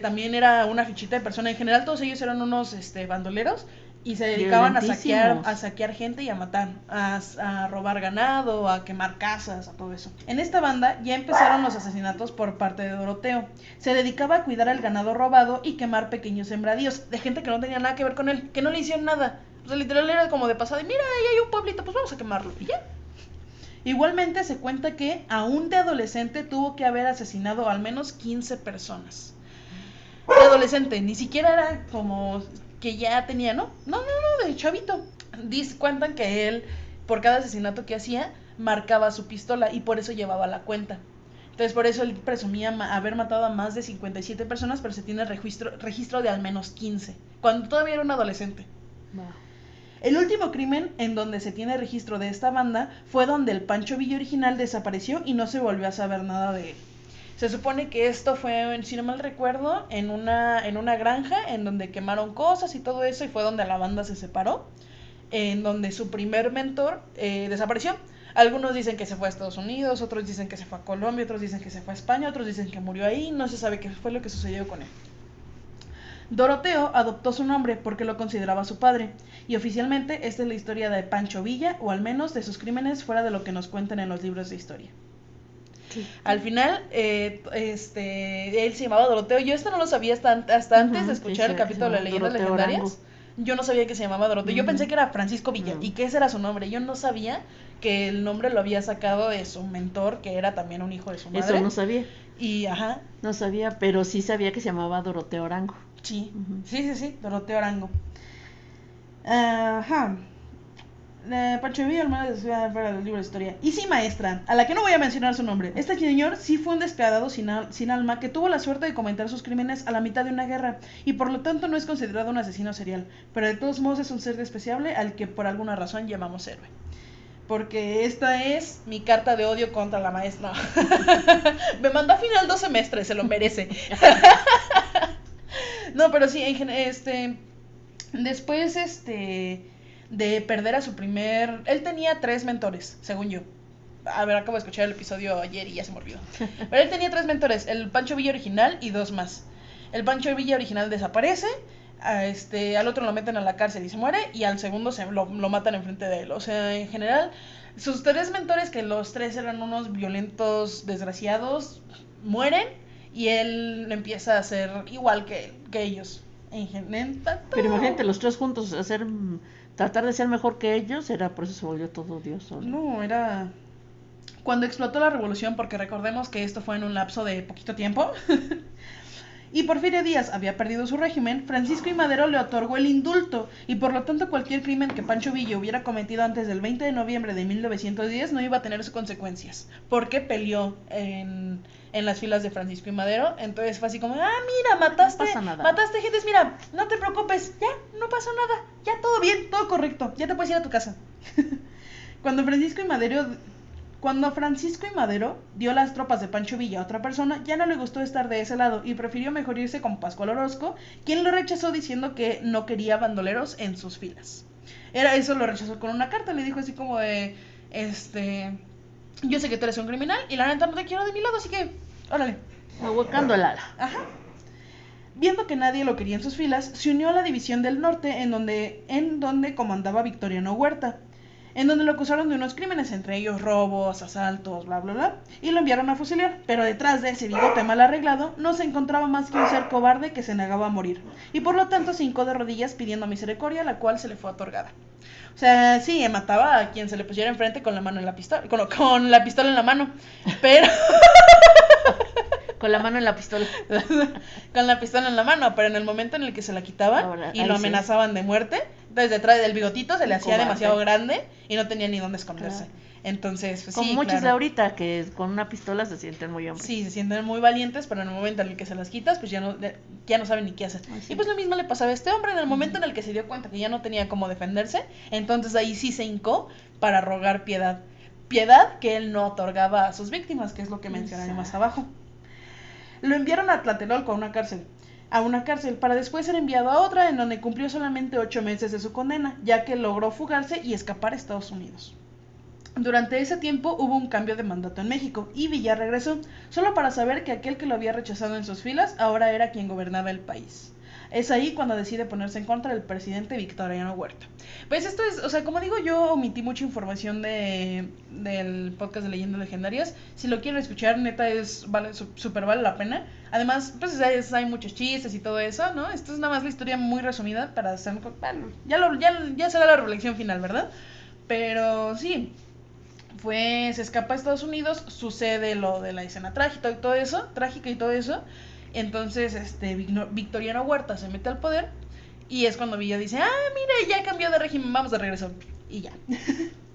También era una fichita de persona. En general todos ellos eran unos bandoleros y se dedicaban a saquear gente y a matar, a robar ganado, a quemar casas, a todo eso. En esta banda ya empezaron los asesinatos por parte de Doroteo. Se dedicaba a cuidar el ganado robado y quemar pequeños sembradíos de gente que no tenía nada que ver con él, que no le hicieron nada. O sea, literal era como de pasada, y mira, ahí hay un pueblito, pues vamos a quemarlo, y ya. Igualmente se cuenta que, aún de adolescente, tuvo que haber asesinado al menos 15 personas. De adolescente, ni siquiera era como que ya tenía, no, de chavito. Cuentan que él, por cada asesinato que hacía, marcaba su pistola y por eso llevaba la cuenta. Entonces por eso él presumía haber matado a más de 57 personas, pero se tiene registro de al menos 15, cuando todavía era un adolescente. Wow. El último crimen en donde se tiene registro de esta banda fue donde el Pancho Villa original desapareció y no se volvió a saber nada de él. Se supone que esto fue, si no mal recuerdo, en una granja en donde quemaron cosas y todo eso, y fue donde la banda se separó, en donde su primer mentor desapareció. Algunos dicen que se fue a Estados Unidos, otros dicen que se fue a Colombia, otros dicen que se fue a España, otros dicen que murió ahí, no se sabe qué fue lo que sucedió con él. Doroteo adoptó su nombre porque lo consideraba su padre, y oficialmente esta es la historia de Pancho Villa, o al menos de sus crímenes fuera de lo que nos cuentan en los libros de historia. Sí. Al final, él se llamaba Doroteo. Yo esto no lo sabía hasta antes de escuchar el capítulo de Leyendas Legendarias. Arango. Yo no sabía que se llamaba Doroteo. Yo pensé que era Francisco Villa y que ese era su nombre. Yo no sabía que el nombre lo había sacado de su mentor, que era también un hijo de su madre. Eso no sabía. Y, no sabía, pero sí sabía que se llamaba Doroteo Arango. Sí, sí, Doroteo Arango. Pancho Villa, hermano de Ciudad fuera del libro de historia. Y sí, maestra, a la que no voy a mencionar su nombre. Este señor sí fue un despiadado sin alma que tuvo la suerte de cometer sus crímenes a la mitad de una guerra, y por lo tanto no es considerado un asesino serial, pero de todos modos es un ser despreciable al que por alguna razón llamamos héroe. porque esta es mi carta de odio contra la maestra. Me mandó a final 2 semestres, se lo merece. No, pero sí, después, de perder a su primer... Él tenía 3 mentores, según yo. A ver, acabo de escuchar el episodio ayer y ya se me olvidó. Pero él tenía 3 mentores, el Pancho Villa original y 2 más. El Pancho Villa original desaparece, al otro lo meten a la cárcel y se muere, y al segundo lo matan enfrente de él. O sea, en general, sus 3 mentores, que los 3 eran unos violentos desgraciados, mueren, y él empieza a ser igual que ellos. Pero imagínate los 3 juntos tratar de ser mejor que ellos, por eso se volvió todo odioso. No, era cuando explotó la revolución, porque recordemos que esto fue en un lapso de poquito tiempo. Y Porfirio Díaz había perdido su régimen, Francisco I. Madero le otorgó el indulto, y por lo tanto cualquier crimen que Pancho Villa hubiera cometido antes del 20 de noviembre de 1910 no iba a tener sus consecuencias, porque peleó en las filas de Francisco I. Madero. Entonces fue así como, mira, mataste gente, mira, no te preocupes, ya, no pasó nada, ya todo bien, todo correcto, ya te puedes ir a tu casa. Cuando Francisco I. Madero dio las tropas de Pancho Villa a otra persona, ya no le gustó estar de ese lado y prefirió mejor irse con Pascual Orozco, quien lo rechazó diciendo que no quería bandoleros en sus filas. Eso lo rechazó con una carta, le dijo así como de, yo sé que tú eres un criminal y la neta no te quiero de mi lado, así que, órale. Ahuecando el ala. Ajá. Viendo que nadie lo quería en sus filas, se unió a la División del Norte, en donde comandaba Victoriano Huerta, en donde lo acusaron de unos crímenes, entre ellos robos, asaltos, bla, bla, bla, y lo enviaron a fusilar. Pero detrás de ese bigote mal arreglado no se encontraba más que un ser cobarde que se negaba a morir, y por lo tanto se hincó de rodillas pidiendo misericordia, la cual se le fue otorgada. O sea, sí, mataba a quien se le pusiera enfrente con la mano en la pistola, con la pistola en la mano, pero... Con la mano en la pistola. Con la pistola en la mano, pero en el momento en el que se la quitaban y lo amenazaban de muerte, entonces detrás del bigotito se le hacía demasiado grande y no tenía ni dónde esconderse. Claro. Entonces, pues, como muchos de ahorita que con una pistola se sienten muy hombres. Sí, se sienten muy valientes, pero en el momento en el que se las quitas, pues ya no saben ni qué hacer. Sí. Y pues lo mismo le pasaba a este hombre en el momento en el que se dio cuenta que ya no tenía cómo defenderse, entonces ahí sí se hincó para rogar piedad. Piedad que él no otorgaba a sus víctimas, que es lo que mencionaré más abajo. Lo enviaron a Tlatelolco, a una cárcel, para después ser enviado a otra, en donde cumplió solamente 8 meses de su condena, ya que logró fugarse y escapar a Estados Unidos. Durante ese tiempo hubo un cambio de mandato en México, y Villa regresó, solo para saber que aquel que lo había rechazado en sus filas ahora era quien gobernaba el país. Es ahí cuando decide ponerse en contra del presidente Victoriano Huerta. Pues esto es, o sea, como digo, yo omití mucha información del podcast de Leyendas Legendarias. Si lo quieren escuchar, neta, súper vale la pena. Además, pues hay muchos chistes y todo eso, ¿no? Esto es nada más la historia muy resumida para hacer... Bueno, ya será la reflexión final, ¿verdad? Pero sí, se escapa a Estados Unidos, sucede lo de la escena trágica y todo eso. Entonces, Victoriano Huerta se mete al poder y es cuando Villa dice, mire, ya cambió de régimen, vamos de regreso. Y ya.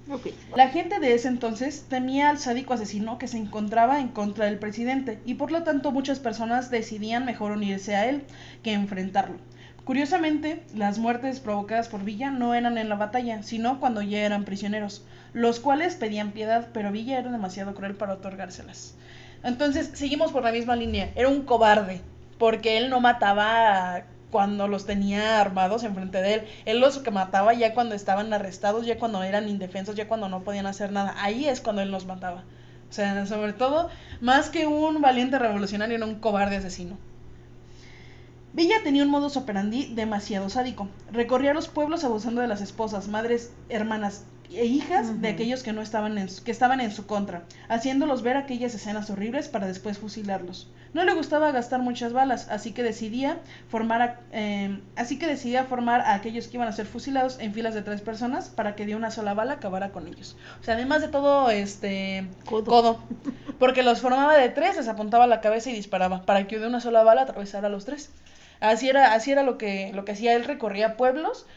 Okay. La gente de ese entonces temía al sádico asesino que se encontraba en contra del presidente, y por lo tanto muchas personas decidían mejor unirse a él que enfrentarlo. Curiosamente, las muertes provocadas por Villa no eran en la batalla, sino cuando ya eran prisioneros, los cuales pedían piedad, pero Villa era demasiado cruel para otorgárselas. Entonces, seguimos por la misma línea. Era un cobarde, porque él no mataba cuando los tenía armados enfrente de él. Él los que mataba ya cuando estaban arrestados, ya cuando eran indefensos, ya cuando no podían hacer nada. Ahí es cuando él los mataba. O sea, sobre todo, más que un valiente revolucionario, era un cobarde asesino. Villa tenía un modus operandi demasiado sádico. Recorría los pueblos abusando de las esposas, madres, hermanas e hijas de aquellos que estaban en su contra, haciéndolos ver aquellas escenas horribles para después fusilarlos. No le gustaba gastar muchas balas, así que decidía formar a aquellos que iban a ser fusilados en filas de 3 personas para que de una sola bala acabara con ellos. O sea, además de todo, codo. Porque los formaba de 3, les apuntaba a la cabeza y disparaba, para que de una sola bala atravesara a los 3. Así era lo que hacía él. Recorría pueblos,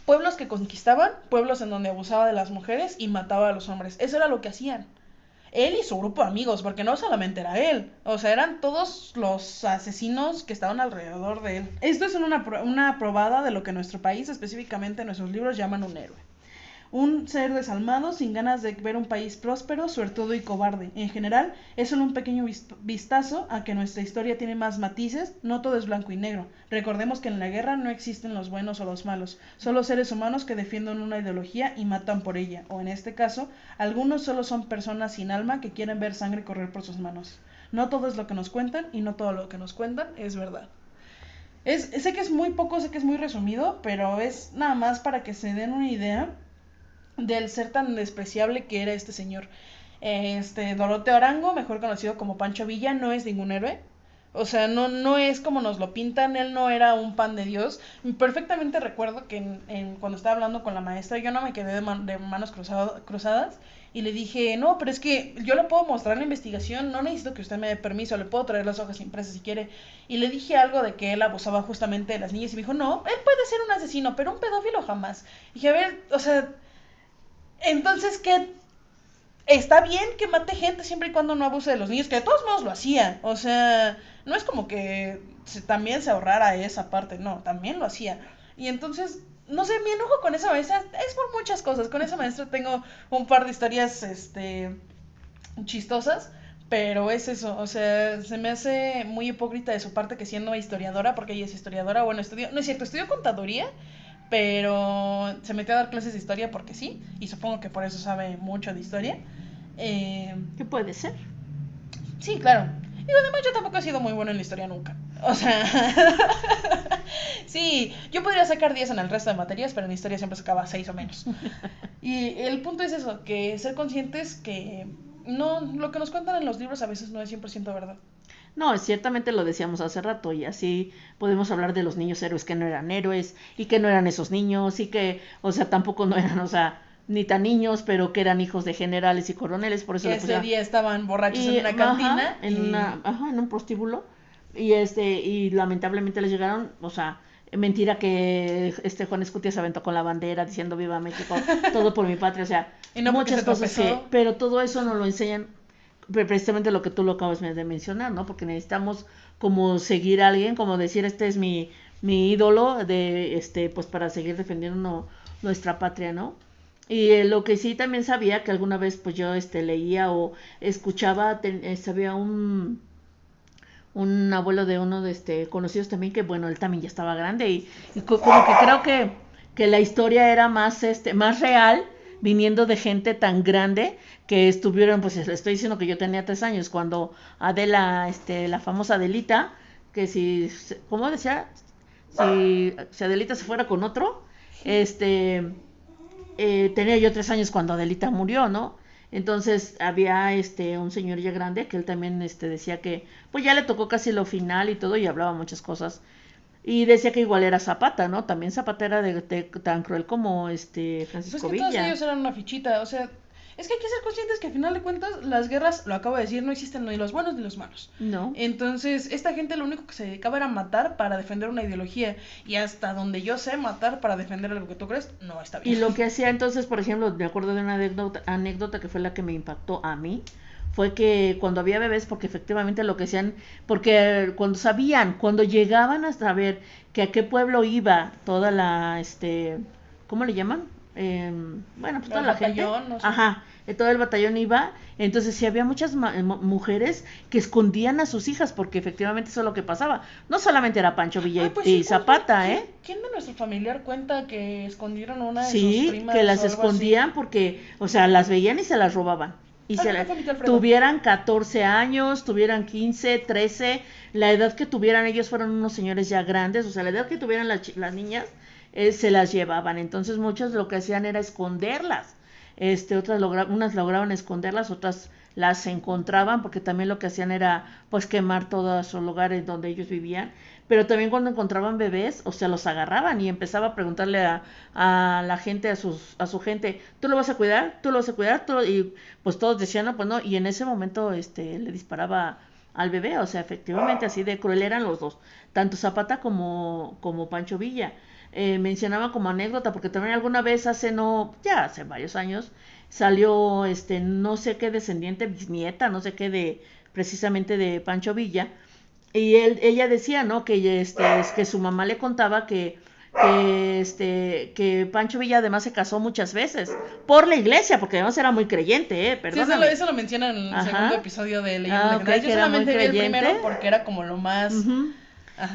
pueblos que conquistaban, pueblos en donde abusaba de las mujeres y mataba a los hombres. Eso era lo que hacían. Él y su grupo de amigos, porque no solamente era él, o sea, eran todos los asesinos que estaban alrededor de él. Esto es una probada de lo que en nuestro país, específicamente en nuestros libros, llaman un héroe. Un ser desalmado, sin ganas de ver un país próspero, suertudo y cobarde. En general, es solo un pequeño vistazo a que nuestra historia tiene más matices, no todo es blanco y negro. Recordemos que en la guerra no existen los buenos o los malos, solo seres humanos que defienden una ideología y matan por ella, o en este caso, algunos solo son personas sin alma que quieren ver sangre correr por sus manos. No todo es lo que nos cuentan y no todo lo que nos cuentan es verdad. Sé que es muy poco, sé que es muy resumido, pero es nada más para que se den una idea del ser tan despreciable que era este señor. Doroteo Arango, mejor conocido como Pancho Villa, no es ningún héroe. O sea, no es como nos lo pintan, él no era un pan de Dios. Perfectamente recuerdo que cuando estaba hablando con la maestra, yo no me quedé de manos cruzadas y le dije, no, pero es que yo le puedo mostrar la investigación, no necesito que usted me dé permiso, le puedo traer las hojas impresas si quiere. Y le dije algo de que él abusaba justamente de las niñas y me dijo, no, él puede ser un asesino, pero un pedófilo jamás. Y dije, a ver, o sea, entonces, ¿qué? Está bien que mate gente siempre y cuando no abuse de los niños, que de todos modos lo hacía. O sea, no es como que también se ahorrara esa parte, no, también lo hacía. Y entonces, no sé, mi enojo con esa maestra es por muchas cosas. Con esa maestra tengo un par de historias, chistosas, pero es eso, o sea, se me hace muy hipócrita de su parte que siendo historiadora, porque ella es historiadora, bueno, no es cierto, estudió contaduría, pero se metió a dar clases de historia porque sí, y supongo que por eso sabe mucho de historia. ¿Qué puede ser? Sí, claro. Y además yo tampoco he sido muy bueno en la historia nunca. O sea, sí, yo podría sacar 10 en el resto de materias, pero en historia siempre sacaba 6 o menos. Y el punto es eso, que ser conscientes que no, lo que nos cuentan en los libros a veces no es 100% verdad. No, ciertamente lo decíamos hace rato y así podemos hablar de los niños héroes que no eran héroes y que no eran esos niños y que, o sea, tampoco no eran, o sea, ni tan niños, pero que eran hijos de generales y coroneles, por eso Que le ese pusieron. día estaban borrachos Y, en una cantina en un prostíbulo y lamentablemente les llegaron, o sea, mentira que Juan Escutia se aventó con la bandera diciendo viva México, todo por mi patria, o sea, y no porque muchas se cosas que, tropezó. pero todo eso nos lo enseñan precisamente lo que tú lo acabas de mencionar, ¿no? Porque necesitamos como seguir a alguien, como decir, este es mi ídolo de pues para seguir defendiendo nuestra patria, ¿no? Y lo que sí también sabía que alguna vez pues yo leía o escuchaba, sabía un abuelo de uno de conocidos también que bueno, él también ya estaba grande y como que creo que la historia era más más real viniendo de gente tan grande que estuvieron, pues le estoy diciendo que yo tenía 3 años cuando Adela, la famosa Adelita, que si, ¿cómo decía? Si Adelita se fuera con otro, tenía yo 3 años cuando Adelita murió, ¿no? Entonces había un señor ya grande que él también decía que pues ya le tocó casi lo final y todo y hablaba muchas cosas. Y decía que igual era Zapata, ¿no? También Zapata era de tan cruel como Pues Francisco que todos Villa. ellos eran una fichita, o sea, es que hay que ser conscientes que al final de cuentas las guerras, lo acabo de decir, no existen ni los buenos ni los malos. No. Entonces, esta gente lo único que se dedicaba era matar para defender una ideología y hasta donde yo sé matar para defender algo que tú crees, no está Y bien. lo que hacía entonces, por ejemplo, me acuerdo de una anécdota que fue la que me impactó a mí, fue que cuando había bebés, porque efectivamente lo que hacían, porque cuando llegaban a saber que a qué pueblo iba toda la, ¿cómo le llaman? Bueno, pues toda El la gente, batallón, no sé. ajá, todo el batallón iba, entonces sí había muchas mujeres que escondían a sus hijas, porque efectivamente eso es lo que pasaba. No solamente era Pancho Villa Ah, pues y sí, Zapata, ¿quién de nuestro familiar cuenta que escondieron a una de sus Sí, que primas las o algo así? escondían porque, o sea, las veían y se las robaban. Y Ah, creo que fue mi tío Alfredo. tuvieran 14 años, tuvieran 15, 13, la edad que tuvieran ellos fueron unos señores ya grandes, o sea, la edad que tuvieran las niñas, se las llevaban. Entonces muchos lo que hacían era esconderlas. Unas lograban esconderlas, otras las encontraban porque también lo que hacían era pues quemar todos los lugares donde ellos vivían, pero también cuando encontraban bebés, o sea, los agarraban y empezaba a preguntarle a la gente, a su gente, ¿tú lo vas a cuidar? ¿Tú lo vas a cuidar? Y pues todos decían, no, pues no, y en ese momento le disparaba al bebé, o sea, efectivamente así de cruel eran los dos, tanto Zapata como Pancho Villa. Mencionaba como anécdota, porque también alguna vez ya hace varios años, salió no sé qué descendiente, bisnieta, no sé qué precisamente de Pancho Villa, y ella decía, ¿no? Que es que su mamá le contaba que que Pancho Villa además se casó muchas veces por la iglesia, porque además era muy creyente, perdóname. Sí, eso lo mencionan en el segundo episodio de Leyendas Legendarias. Yo solamente vi el primero porque era como lo más...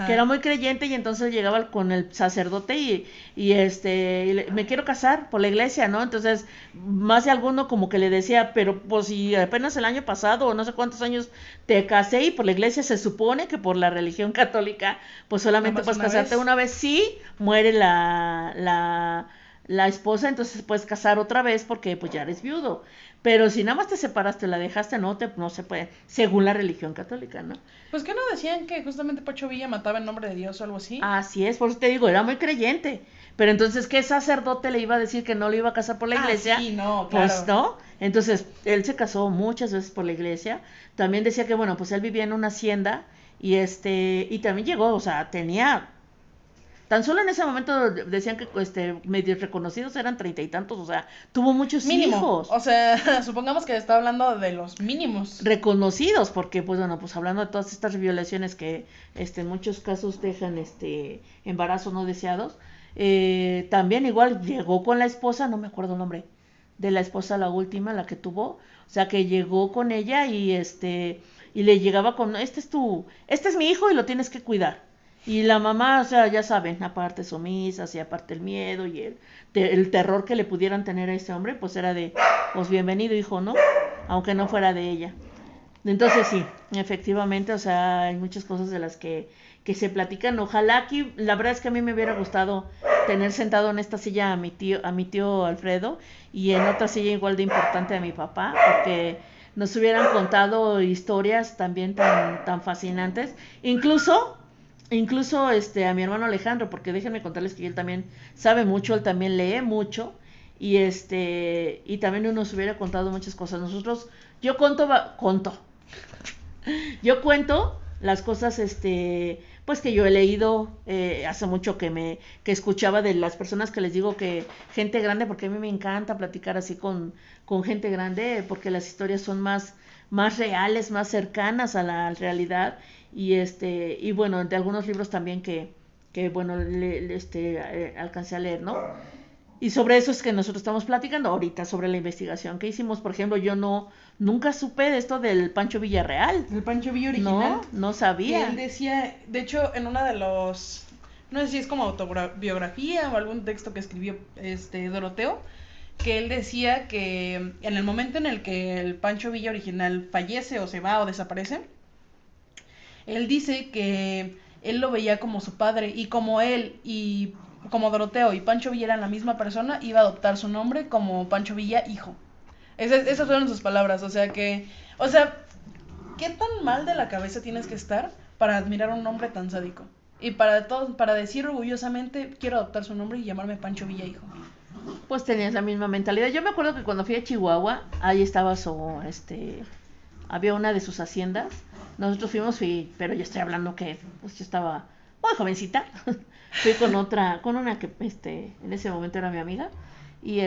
que era muy creyente, y entonces llegaba con el sacerdote y me quiero casar por la iglesia, ¿no? Entonces, más de alguno como que le decía, pero pues si apenas el año pasado o no sé cuántos años te casé, y por la iglesia se supone que por la religión católica pues solamente puedes casarte una vez, sí, muere la esposa, entonces puedes casar otra vez porque pues ya eres viudo. Pero si nada más te separaste, la dejaste, no se puede, según la religión católica, ¿no? Pues que no decían que justamente Pancho Villa mataba en nombre de Dios o algo así. Así es, por eso te digo, era muy creyente. Pero entonces, ¿qué sacerdote le iba a decir que no lo iba a casar por la iglesia? Sí, no, claro. Pues no. Entonces, él se casó muchas veces por la iglesia. También decía que, bueno, pues él vivía en una hacienda y también llegó, o sea, tenía... Tan solo en ese momento decían que medios reconocidos eran 30 y tantos, o sea, tuvo muchos hijos. O sea, supongamos que está hablando de los mínimos. Reconocidos, porque pues bueno, pues hablando de todas estas violaciones que en muchos casos dejan embarazos no deseados, también igual llegó con la esposa, no me acuerdo el nombre de la esposa, la última, la que tuvo, o sea, que llegó con ella y le llegaba con, este es mi hijo y lo tienes que cuidar. Y la mamá, o sea, ya saben, aparte sumisas y aparte el miedo y el terror que le pudieran tener a ese hombre, pues era de, pues bienvenido hijo, ¿no? Aunque no fuera de ella. Entonces sí, efectivamente, o sea, hay muchas cosas de las que se platican. Ojalá aquí, la verdad es que a mí me hubiera gustado tener sentado en esta silla a mi tío Alfredo, y en otra silla igual de importante a mi papá, porque nos hubieran contado historias también tan fascinantes. Incluso a mi hermano Alejandro, porque déjenme contarles que él también sabe mucho, él también lee mucho, y también nos hubiera contado muchas cosas. Yo cuento las cosas pues que yo he leído hace mucho, que escuchaba de las personas que les digo, que gente grande, porque a mí me encanta platicar así con gente grande, porque las historias son más reales, más cercanas a la realidad, y bueno, de algunos libros también que bueno, alcancé a leer, ¿no? Y sobre eso es que nosotros estamos platicando ahorita, sobre la investigación que hicimos. Por ejemplo, yo nunca supe de esto del Pancho Villarreal. El Pancho Villa original. No sabía. Él decía, de hecho, en una de los, no sé si es como autobiografía o algún texto que escribió Doroteo, que él decía que en el momento en el que el Pancho Villa original fallece o se va o desaparece, él dice que él lo veía como su padre, y como él y como Doroteo y Pancho Villa eran la misma persona, iba a adoptar su nombre como Pancho Villa hijo. Esas fueron sus palabras, o sea, ¿qué tan mal de la cabeza tienes que estar para admirar a un hombre tan sádico? Y para decir orgullosamente, quiero adoptar su nombre y llamarme Pancho Villa hijo. Pues tenías la misma mentalidad. Yo me acuerdo que cuando fui a Chihuahua, ahí estaba había una de sus haciendas. Nosotros fuimos, pero yo estoy hablando que pues yo estaba muy jovencita. Fui con una que en ese momento era mi amiga, y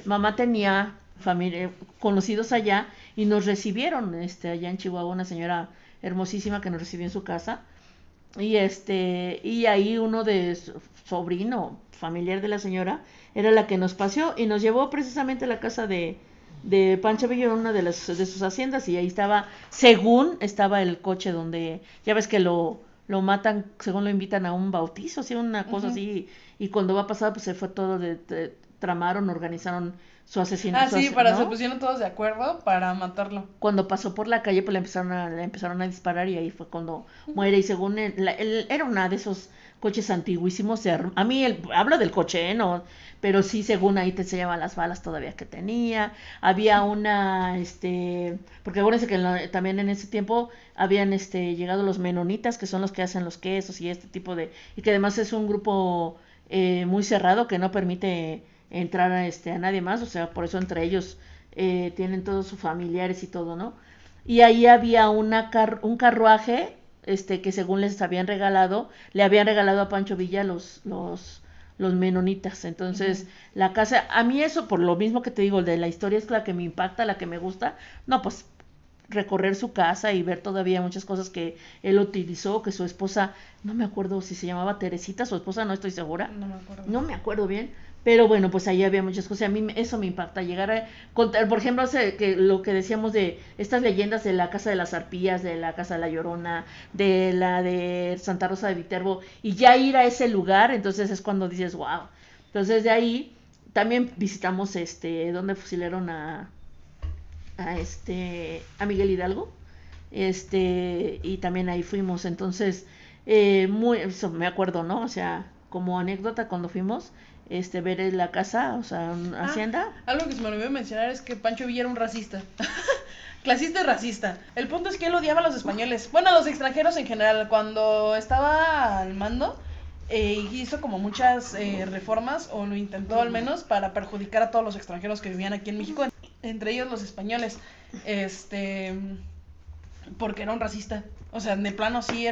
mamá tenía familia, conocidos allá, y nos recibieron allá en Chihuahua, una señora hermosísima que nos recibió en su casa, y ahí uno de sobrino familiar de la señora era la que nos paseó y nos llevó precisamente a la casa de Pancho Villa, en una de sus haciendas, y ahí estaba el coche donde, ya ves que lo matan, según lo invitan a un bautizo, así una cosa así, y cuando va a pasar, pues se fue todo tramaron, organizaron su asesinato. Se pusieron todos de acuerdo para matarlo. Cuando pasó por la calle, pues le empezaron a disparar, y ahí fue cuando muere, y según él era una de esos coches antiguísimos, a mí hablo del coche, ¿no? Pero sí, según ahí te enseñaban las balas todavía que tenía. Había una, porque acuérdense que también en ese tiempo habían llegado los menonitas, que son los que hacen los quesos y y que además es un grupo muy cerrado, que no permite entrar a nadie más, o sea, por eso entre ellos tienen todos sus familiares y todo, ¿no? Y ahí había un carruaje que según le habían regalado a Pancho Villa los menonitas. Entonces, la casa, a mí eso, por lo mismo que te digo, de la historia, es la que me impacta, la que me gusta. No, pues recorrer su casa y ver todavía muchas cosas que él utilizó, que su esposa, no me acuerdo si se llamaba Teresita, su esposa, no estoy segura. No me acuerdo bien. Pero bueno, pues ahí había muchas cosas. A mí eso me impacta, llegar a contar, por ejemplo, que lo que decíamos de estas leyendas de la Casa de las Arpías, de la Casa de la Llorona, de la de Santa Rosa de Viterbo, y ya ir a ese lugar, entonces es cuando dices, wow. Entonces de ahí también visitamos donde fusilaron a Miguel Hidalgo, y también ahí fuimos. Entonces eso me acuerdo, ¿no? O sea, como anécdota cuando fuimos, ver la casa, o sea, hacienda. Algo que se me olvidó mencionar es que Pancho Villa era un racista. Clasista y racista. El punto es que él odiaba a los españoles. Bueno, a los extranjeros en general. Cuando estaba al mando, hizo como muchas reformas, o lo intentó al menos, para perjudicar a todos los extranjeros que vivían aquí en México, entre ellos los españoles. Porque era un racista. O sea, de plano sí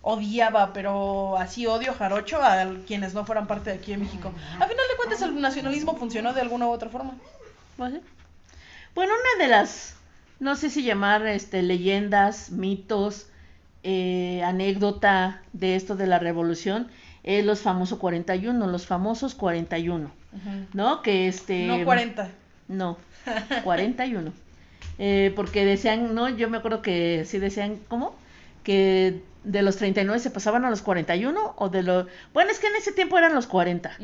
odiaba, pero así odio jarocho a quienes no fueran parte de aquí de México. A final de cuentas el nacionalismo funcionó de alguna u otra forma. Bueno, una de las, no sé si llamar leyendas, mitos, anécdota de esto de la revolución, es los famosos 41, ¿no? Que No 40. No, 41. Porque decían, no, yo me acuerdo que sí decían, ¿cómo? Que de los 39 se pasaban a los 41, o de los... Bueno, es que en ese tiempo eran los 40.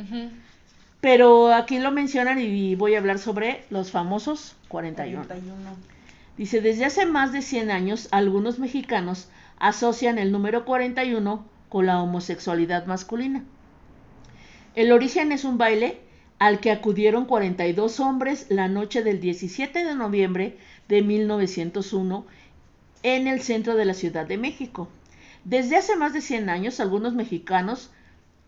Pero aquí lo mencionan y voy a hablar sobre los famosos 41. Dice, desde hace más de 100 años, algunos mexicanos asocian el número 41 con la homosexualidad masculina. El origen es un baile al que acudieron 42 hombres la noche del 17 de noviembre de 1901 en el centro de la Ciudad de México. Desde hace más de 100 años, algunos mexicanos,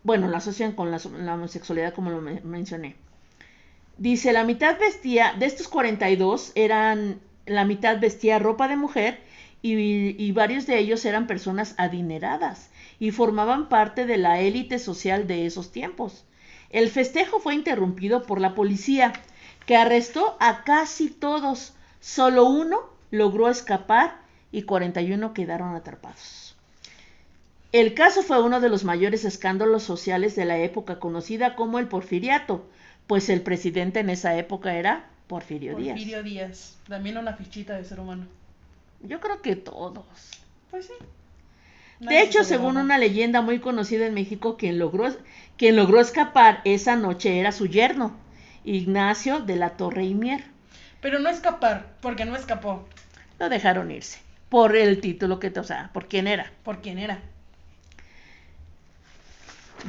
la asocian con la homosexualidad, como lo mencioné. Dice, la mitad vestía, de estos 42, la mitad vestía ropa de mujer y varios de ellos eran personas adineradas y formaban parte de la élite social de esos tiempos. El festejo fue interrumpido por la policía, que arrestó a casi todos. Solo uno logró escapar y 41 quedaron atrapados. El caso fue uno de los mayores escándalos sociales de la época, conocida como el Porfiriato, pues el presidente en esa época era Porfirio Díaz. Porfirio Díaz, también una fichita de ser humano. Yo creo que todos. Pues sí. De hecho, según una leyenda muy conocida en México, quien logró escapar esa noche era su yerno, Ignacio de la Torre y Mier. Pero no escapar, porque no escapó. Lo dejaron irse, por el título por quién era. Por quién era.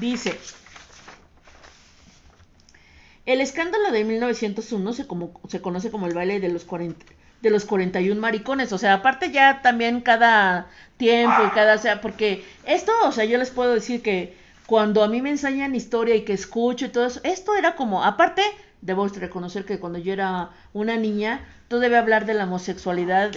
Dice, el escándalo de 1901 se conoce como el baile de los 41 maricones. O sea, aparte ya también cada tiempo y porque esto, o sea, yo les puedo decir que cuando a mí me enseñan historia y que escucho y todo eso, esto era como, aparte, debo reconocer que cuando yo era una niña, todavía hablar de la homosexualidad,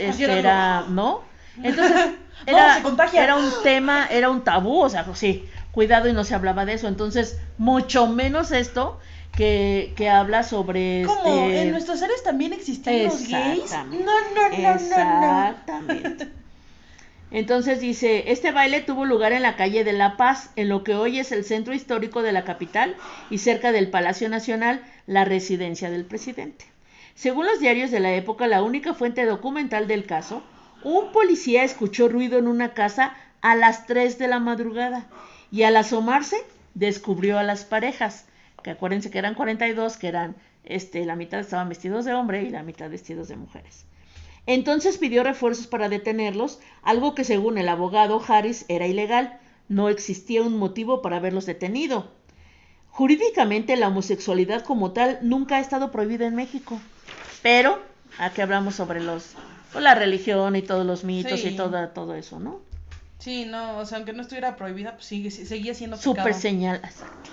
¿no? Entonces, se contagia. Era un tema, era un tabú, o sea, pues sí, cuidado, y no se hablaba de eso. Entonces, mucho menos esto que habla sobre... ¿Cómo? ¿En nuestros seres también existían los gays? No. Exactamente. Entonces dice, este baile tuvo lugar en la calle de La Paz, en lo que hoy es el centro histórico de la capital y cerca del Palacio Nacional, la residencia del presidente. Según los diarios de la época, la única fuente documental del caso, un policía escuchó ruido en una casa a las 3 de la madrugada y al asomarse descubrió a las parejas, que acuérdense que eran 42, que eran, la mitad estaban vestidos de hombre y la mitad vestidos de mujeres. Entonces pidió refuerzos para detenerlos, algo que según el abogado Harris era ilegal. No existía un motivo para haberlos detenido. Jurídicamente la homosexualidad como tal nunca ha estado prohibida en México, pero aquí hablamos sobre la religión y todos los mitos, sí, y todo eso, ¿no? Sí, no, o sea, aunque no estuviera prohibida, pues seguía siendo pecado. Súper señal, exacto.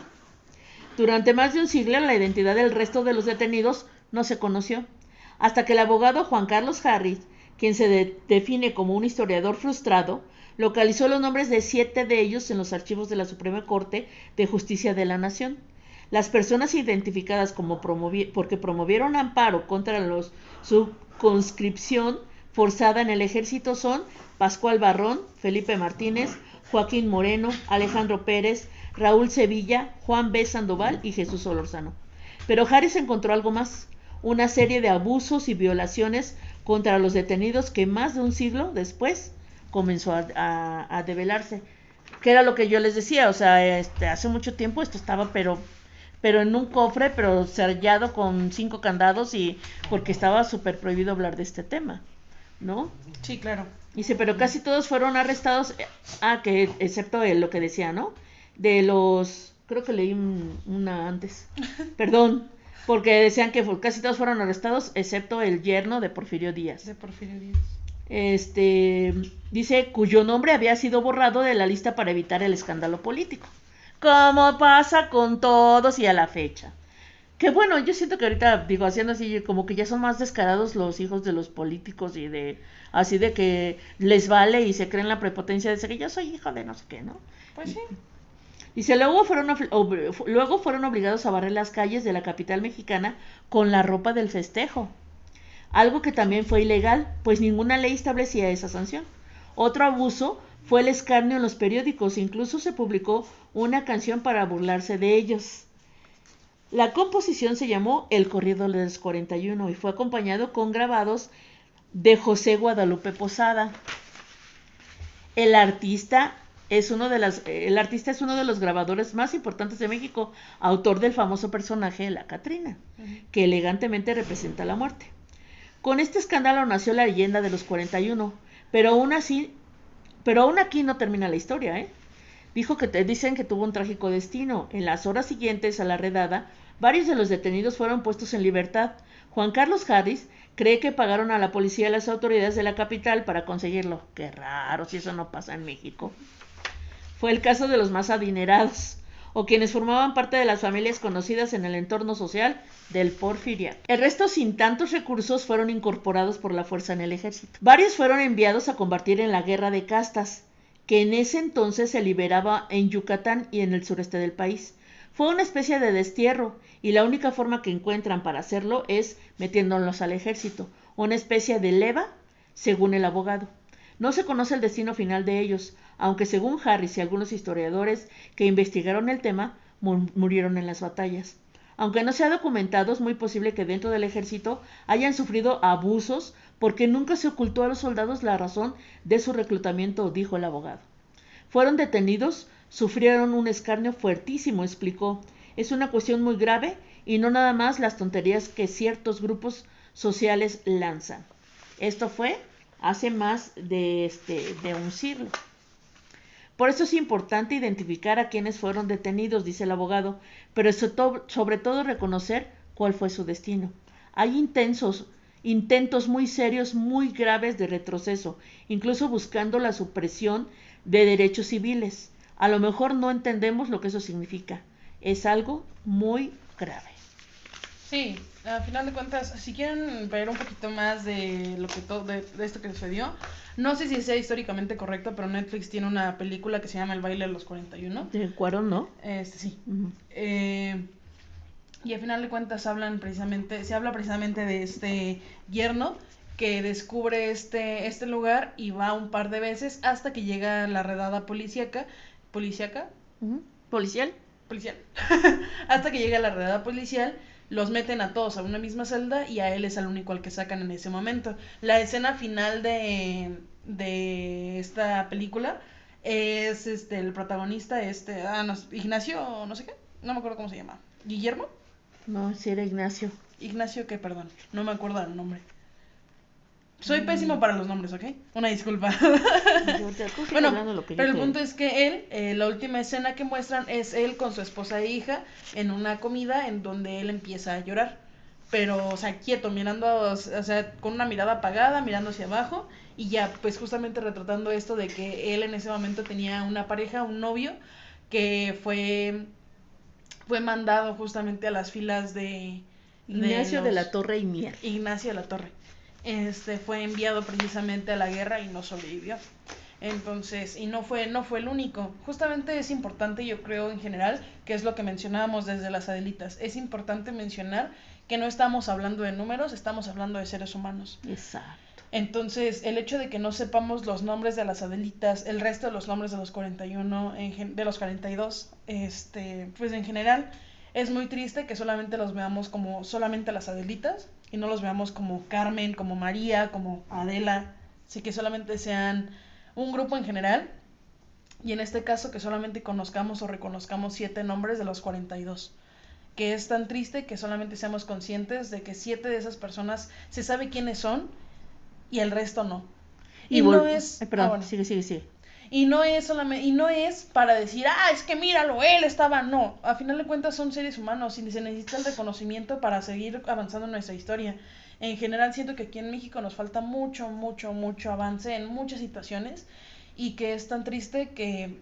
Durante más de un siglo la identidad del resto de los detenidos no se conoció, hasta que el abogado Juan Carlos Harris, quien se define como un historiador frustrado, localizó los nombres de 7 de ellos en los archivos de la Suprema Corte de Justicia de la Nación. Las personas identificadas como porque promovieron amparo contra su conscripción forzada en el ejército son Pascual Barrón, Felipe Martínez, Joaquín Moreno, Alejandro Pérez, Raúl Sevilla, Juan B. Sandoval y Jesús Solorzano. Pero Harris encontró algo más, una serie de abusos y violaciones contra los detenidos que más de un siglo después comenzó a develarse. Que era lo que yo les decía, o sea, hace mucho tiempo esto estaba pero en un cofre, pero sellado con 5 candados y porque estaba súper prohibido hablar de este tema, ¿no? Sí, claro. Dice, pero casi todos fueron arrestados, que excepto lo que decía, ¿no? De los, creo que leí una antes, perdón, porque decían que casi todos fueron arrestados, excepto el yerno de Porfirio Díaz. De Porfirio Díaz. Dice, cuyo nombre había sido borrado de la lista para evitar el escándalo político. Como pasa con todos y a la fecha. Que bueno, yo siento que ahorita, digo, haciendo así, como que ya son más descarados los hijos de los políticos y de, así de que les vale y se creen la prepotencia de decir que yo soy hijo de no sé qué, ¿no? Pues sí. Dice, luego fueron obligados a barrer las calles de la capital mexicana con la ropa del festejo. Algo que también fue ilegal, pues ninguna ley establecía esa sanción. Otro abuso fue el escarnio en los periódicos, incluso se publicó una canción para burlarse de ellos. La composición se llamó El Corrido de los 41 y fue acompañado con grabados de José Guadalupe Posada. El artista es uno de los grabadores más importantes de México, autor del famoso personaje La Catrina, que elegantemente representa la muerte. Con este escándalo nació la leyenda de los 41, pero aún aquí no termina la historia, Dicen que tuvo un trágico destino. En las horas siguientes a la redada, varios de los detenidos fueron puestos en libertad. Juan Carlos Harris cree que pagaron a la policía y a las autoridades de la capital para conseguirlo. Qué raro si eso no pasa en México. Fue el caso de los más adinerados, o quienes formaban parte de las familias conocidas en el entorno social del Porfiriato. El resto, sin tantos recursos, fueron incorporados por la fuerza en el ejército. Varios fueron enviados a combatir en la guerra de castas, que en ese entonces se liberaba en Yucatán y en el sureste del país. Fue una especie de destierro, y la única forma que encuentran para hacerlo es metiéndolos al ejército, una especie de leva, según el abogado. No se conoce el destino final de ellos, aunque según Harris y algunos historiadores que investigaron el tema, murieron en las batallas. Aunque no se ha documentado, es muy posible que dentro del ejército hayan sufrido abusos porque nunca se ocultó a los soldados la razón de su reclutamiento, dijo el abogado. Fueron detenidos, sufrieron un escarnio fuertísimo, explicó. Es una cuestión muy grave y no nada más las tonterías que ciertos grupos sociales lanzan. Esto fue hace más de un siglo. Por eso es importante identificar a quienes fueron detenidos, dice el abogado, pero sobre todo reconocer cuál fue su destino. Hay intentos muy serios, muy graves de retroceso, incluso buscando la supresión de derechos civiles. A lo mejor no entendemos lo que eso significa. Es algo muy grave. Sí, al final de cuentas, si quieren ver un poquito más de lo que de esto que sucedió, no sé si sea históricamente correcto, pero Netflix tiene una película que se llama El baile de los 41. ¿De Cuarón, no? Sí. Uh-huh. Y al final de cuentas se habla precisamente de este yerno que descubre este lugar y va un par de veces hasta que llega la redada policíaca. Uh-huh. ¿Policial? Hasta que llega la redada policial, los meten a todos a una misma celda y a él es el único al que sacan en ese momento. La escena final de esta película es el protagonista, Ignacio, no sé qué, no me acuerdo cómo se llama. ¿Guillermo? No, sí era Ignacio. Ignacio, ¿qué? Perdón, no me acuerdo el nombre. Soy pésimo para los nombres, ¿ok? Una disculpa. Bueno, pero el punto es que él, la última escena que muestran es él con su esposa e hija en una comida en donde él empieza a llorar. Pero, o sea, quieto, mirando, o sea, con una mirada apagada, mirando hacia abajo. Y ya, pues justamente retratando esto de que él en ese momento tenía una pareja, un novio, que fue mandado justamente a las filas de Ignacio de la Torre y Mier. Ignacio de la Torre. Fue enviado precisamente a la guerra y no sobrevivió. Entonces, y no fue el único. Justamente es importante, yo creo en general, que es lo que mencionábamos desde las Adelitas. Es importante mencionar que no estamos hablando de números, estamos hablando de seres humanos. Exacto. Entonces, el hecho de que no sepamos los nombres de las Adelitas, el resto de los nombres de los 41, de los 42, pues en general es muy triste que solamente los veamos como solamente las Adelitas y no los veamos como Carmen, como María, como Adela, así que solamente sean un grupo en general y en este caso que solamente conozcamos o reconozcamos 7 nombres de los 42, que es tan triste que solamente seamos conscientes de que 7 de esas personas se sabe quiénes son y el resto no. Y no es, perdón, bueno, sigue. y no es solamente, y no es para decir, es que míralo, él estaba, no, a final de cuentas son seres humanos y se necesita el reconocimiento para seguir avanzando en nuestra historia. En general siento que aquí en México nos falta mucho, mucho, mucho avance en muchas situaciones y que es tan triste que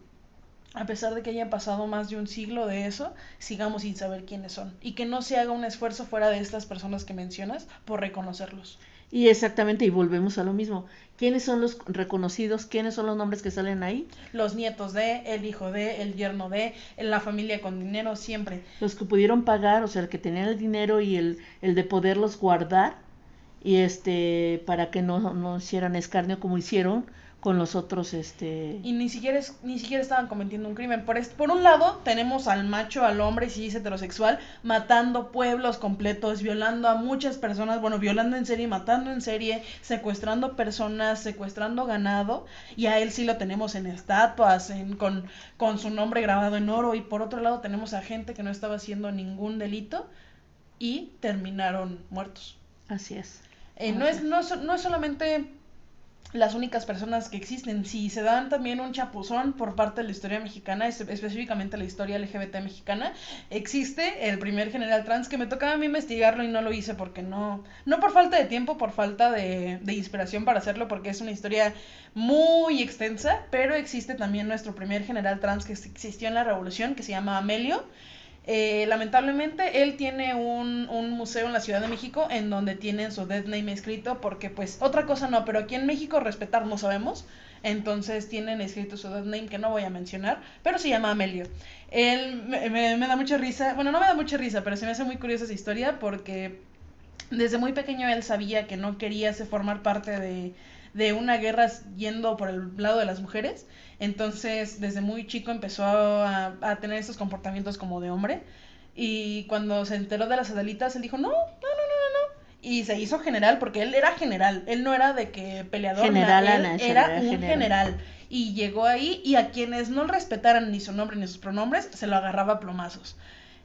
a pesar de que haya pasado más de un siglo de eso, sigamos sin saber quiénes son y que no se haga un esfuerzo fuera de estas personas que mencionas por reconocerlos. Y exactamente, y volvemos a lo mismo. ¿Quiénes son los reconocidos? ¿Quiénes son los nombres que salen ahí? Los nietos de, el hijo de, el yerno de, la familia con dinero, siempre. Los que pudieron pagar, o sea, el que tenían el dinero y el de poderlos guardar, y para que no hicieran escarnio como hicieron con los otros, Y ni siquiera estaban cometiendo un crimen. Por un lado, tenemos al macho, al hombre, si es heterosexual, matando pueblos completos, violando a muchas personas, bueno, violando en serie, matando en serie, secuestrando personas, secuestrando ganado, y a él sí lo tenemos en estatuas, con su nombre grabado en oro, y por otro lado tenemos a gente que no estaba haciendo ningún delito y terminaron muertos. Así es. No es solamente las únicas personas que existen. Si se dan también un chapuzón por parte de la historia mexicana, específicamente la historia LGBT mexicana, existe el primer general trans, que me tocaba a mí investigarlo y no lo hice porque no por falta de tiempo, por falta de inspiración para hacerlo, porque es una historia muy extensa, pero existe también nuestro primer general trans que existió en la revolución, que se llama Amelio. Lamentablemente él tiene un museo en la Ciudad de México en donde tienen su death name escrito, porque pues otra cosa no, pero aquí en México respetar no sabemos, entonces tienen escrito su death name que no voy a mencionar, pero se llama Amelio. Él me da mucha risa, bueno, no me da mucha risa, pero se me hace muy curiosa esa historia porque desde muy pequeño él sabía que no quería formar parte de una guerra yendo por el lado de las mujeres. Entonces, desde muy chico empezó a tener estos comportamientos como de hombre. Y cuando se enteró de las Adelitas, él dijo, no. Y se hizo general, porque él era general. Él no era de que peleador, general, él era un general. Y llegó ahí y a quienes no respetaran ni su nombre ni sus pronombres, se lo agarraba a plomazos.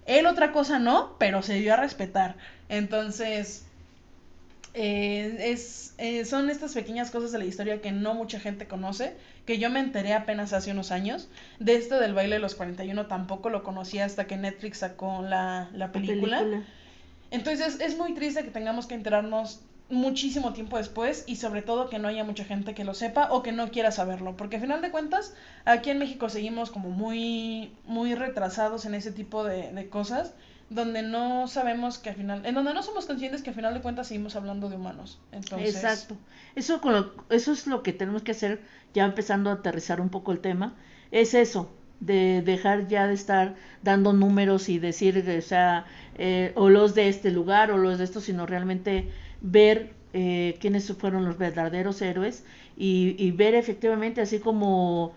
Él otra cosa no, pero se dio a respetar. Entonces, son estas pequeñas cosas de la historia que no mucha gente conoce, que yo me enteré apenas hace unos años. De esto del baile de los 41 tampoco lo conocía hasta que Netflix sacó la película. Entonces es muy triste que tengamos que enterarnos muchísimo tiempo después y sobre todo que no haya mucha gente que lo sepa o que no quiera saberlo, porque al final de cuentas aquí en México seguimos como muy, muy retrasados en ese tipo de cosas, donde no sabemos que al final, en donde no somos conscientes que al final de cuentas seguimos hablando de humanos. Entonces, exacto. Eso es lo que tenemos que hacer, ya empezando a aterrizar un poco el tema, es eso, de dejar ya de estar dando números y decir, o sea, o los de este lugar o los de estos, sino realmente ver quiénes fueron los verdaderos héroes y ver efectivamente, así como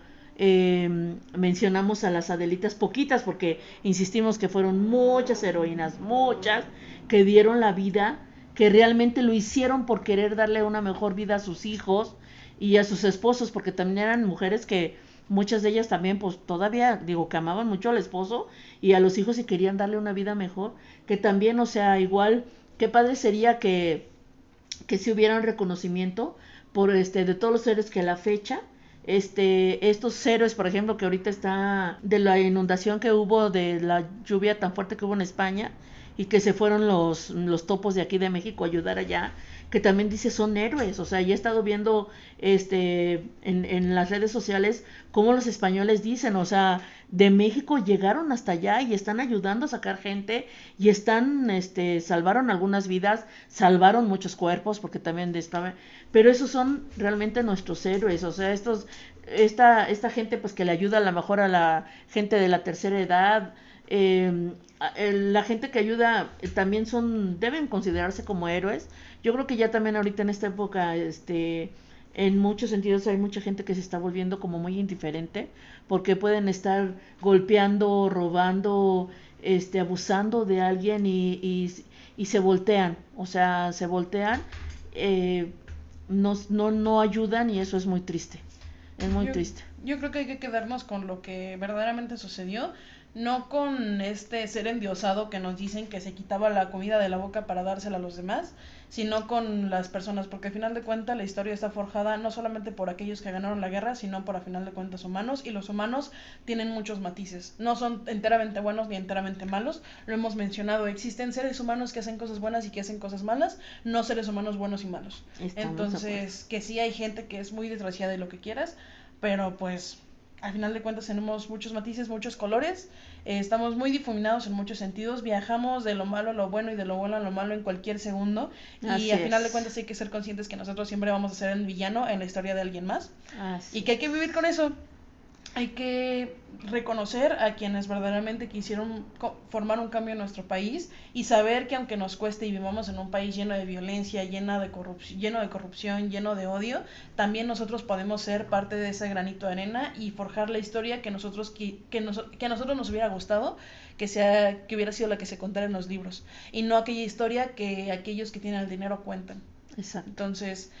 mencionamos a las Adelitas, poquitas, porque insistimos que fueron muchas heroínas, muchas, que dieron la vida, que realmente lo hicieron por querer darle una mejor vida a sus hijos y a sus esposos, porque también eran mujeres que muchas de ellas también pues todavía digo que amaban mucho al esposo y a los hijos y querían darle una vida mejor, que también, o sea, igual qué padre sería que si hubiera un reconocimiento por de todos los héroes que a la fecha estos héroes, por ejemplo, que ahorita está de la inundación que hubo, de la lluvia tan fuerte que hubo en España y que se fueron los topos de aquí de México a ayudar allá, que también dice son héroes, o sea, ya he estado viendo en las redes sociales cómo los españoles dicen, o sea, de México llegaron hasta allá y están ayudando a sacar gente y están salvaron algunas vidas, salvaron muchos cuerpos porque también pero esos son realmente nuestros héroes, o sea, esta gente pues que le ayuda a lo mejor a la gente de la tercera edad, La gente que ayuda también deben considerarse como héroes. Yo creo que ya también ahorita en esta época, en muchos sentidos hay mucha gente que se está volviendo como muy indiferente, porque pueden estar golpeando, robando, abusando de alguien y se voltean, o sea, se voltean, no ayudan y eso es muy triste, es muy triste. Yo creo que hay que quedarnos con lo que verdaderamente sucedió, no con este ser endiosado que nos dicen que se quitaba la comida de la boca para dársela a los demás, sino con las personas, porque al final de cuentas la historia está forjada no solamente por aquellos que ganaron la guerra, sino por al final de cuentas humanos, y los humanos tienen muchos matices, no son enteramente buenos ni enteramente malos, lo hemos mencionado, existen seres humanos que hacen cosas buenas y que hacen cosas malas, no seres humanos buenos y malos. Entonces, que sí hay gente que es muy desgraciada y lo que quieras, pero pues al final de cuentas tenemos muchos matices, muchos colores, estamos muy difuminados en muchos sentidos, viajamos de lo malo a lo bueno y de lo bueno a lo malo en cualquier segundo, y al final de cuentas hay que ser conscientes que nosotros siempre vamos a ser el villano en la historia de alguien más, y que hay que vivir con eso. Hay que reconocer a quienes verdaderamente quisieron formar un cambio en nuestro país y saber que aunque nos cueste y vivamos en un país lleno de violencia, lleno de corrupción, lleno de odio, también nosotros podemos ser parte de ese granito de arena y forjar la historia que a nosotros nos hubiera gustado que hubiera sido la que se contara en los libros y no aquella historia que aquellos que tienen el dinero cuentan. Exacto. Entonces,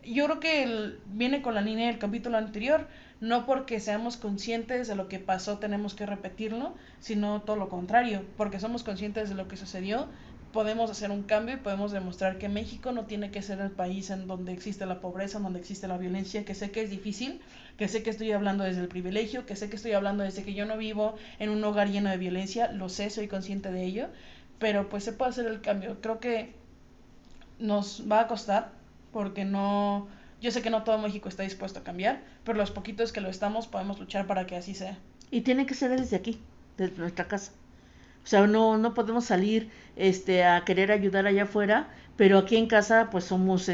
yo creo que viene con la línea del capítulo anterior, no porque seamos conscientes de lo que pasó tenemos que repetirlo, sino todo lo contrario, porque somos conscientes de lo que sucedió, podemos hacer un cambio y podemos demostrar que México no tiene que ser el país en donde existe la pobreza, en donde existe la violencia, que sé que es difícil, que sé que estoy hablando desde el privilegio, que sé que estoy hablando desde que yo no vivo en un hogar lleno de violencia, lo sé, soy consciente de ello, pero pues se puede hacer el cambio. Creo que nos va a costar, porque no, yo sé que no todo México está dispuesto a cambiar, pero los poquitos que lo estamos podemos luchar para que así sea. Y tiene que ser desde aquí, desde nuestra casa. O sea, no podemos salir a querer ayudar allá afuera, pero aquí en casa pues somos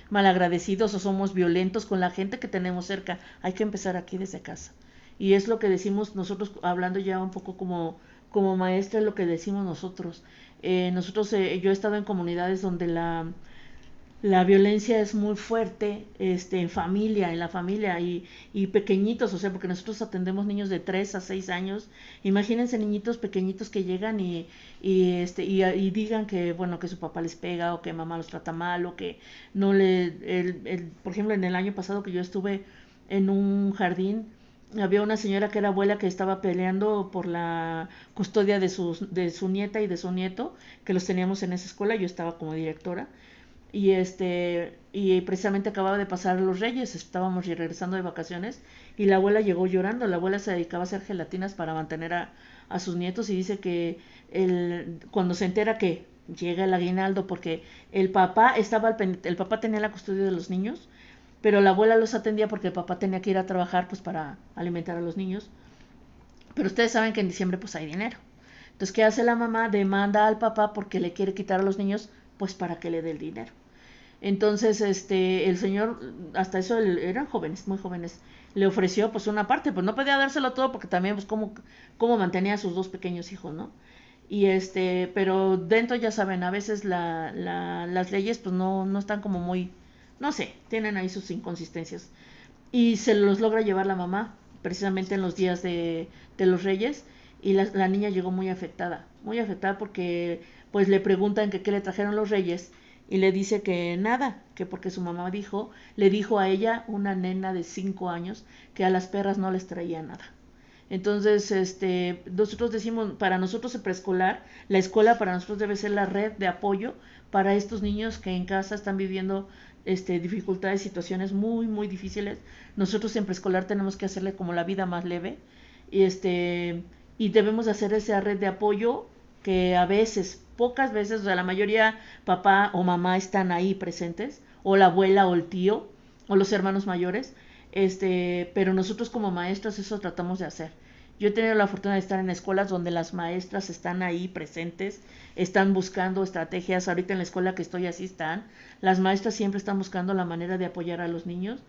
malagradecidos o somos violentos con la gente que tenemos cerca. Hay que empezar aquí desde casa. Y es lo que decimos nosotros, hablando ya un poco como maestra, es lo que decimos nosotros. Yo he estado en comunidades donde la violencia es muy fuerte, en la familia y pequeñitos, o sea, porque nosotros atendemos niños de 3 a 6 años. Imagínense niñitos pequeñitos que llegan y digan que, bueno, que su papá les pega o que mamá los trata mal o que no por ejemplo, en el año pasado que yo estuve en un jardín, había una señora que era abuela que estaba peleando por la custodia de su nieta y de su nieto, que los teníamos en esa escuela, yo estaba como directora y precisamente acababa de pasar los Reyes, estábamos regresando de vacaciones y la abuela llegó llorando. La abuela se dedicaba a hacer gelatinas para mantener a sus nietos y dice que cuando se entera que llega el aguinaldo, porque el papá el papá tenía la custodia de los niños, pero la abuela los atendía porque el papá tenía que ir a trabajar pues para alimentar a los niños. Pero ustedes saben que en diciembre pues hay dinero. Entonces, ¿qué hace la mamá? Demanda al papá porque le quiere quitar a los niños pues para que le dé el dinero. Entonces, el señor, hasta eso eran jóvenes, muy jóvenes, le ofreció pues una parte, pues no podía dárselo todo porque también pues cómo mantenía a sus dos pequeños hijos, ¿no? Pero dentro ya saben, a veces las leyes pues no están como muy, no sé, tienen ahí sus inconsistencias. Y se los logra llevar la mamá, precisamente en los días de los Reyes, y la niña llegó muy afectada porque pues le preguntan que qué le trajeron los Reyes y le dice que nada, que porque su mamá le dijo a ella, una nena de 5 años, que a las perras no les traía nada. Entonces, nosotros decimos, para nosotros el preescolar, la escuela para nosotros debe ser la red de apoyo para estos niños que en casa están viviendo dificultades, situaciones muy, muy difíciles. Nosotros en preescolar tenemos que hacerle como la vida más leve y debemos hacer esa red de apoyo que a veces, pocas veces, o sea, la mayoría papá o mamá están ahí presentes, o la abuela o el tío, o los hermanos mayores, pero nosotros como maestros eso tratamos de hacer. Yo he tenido la fortuna de estar en escuelas donde las maestras están ahí presentes, están buscando estrategias. Ahorita en la escuela que estoy así están. Las maestras siempre están buscando la manera de apoyar a los niños.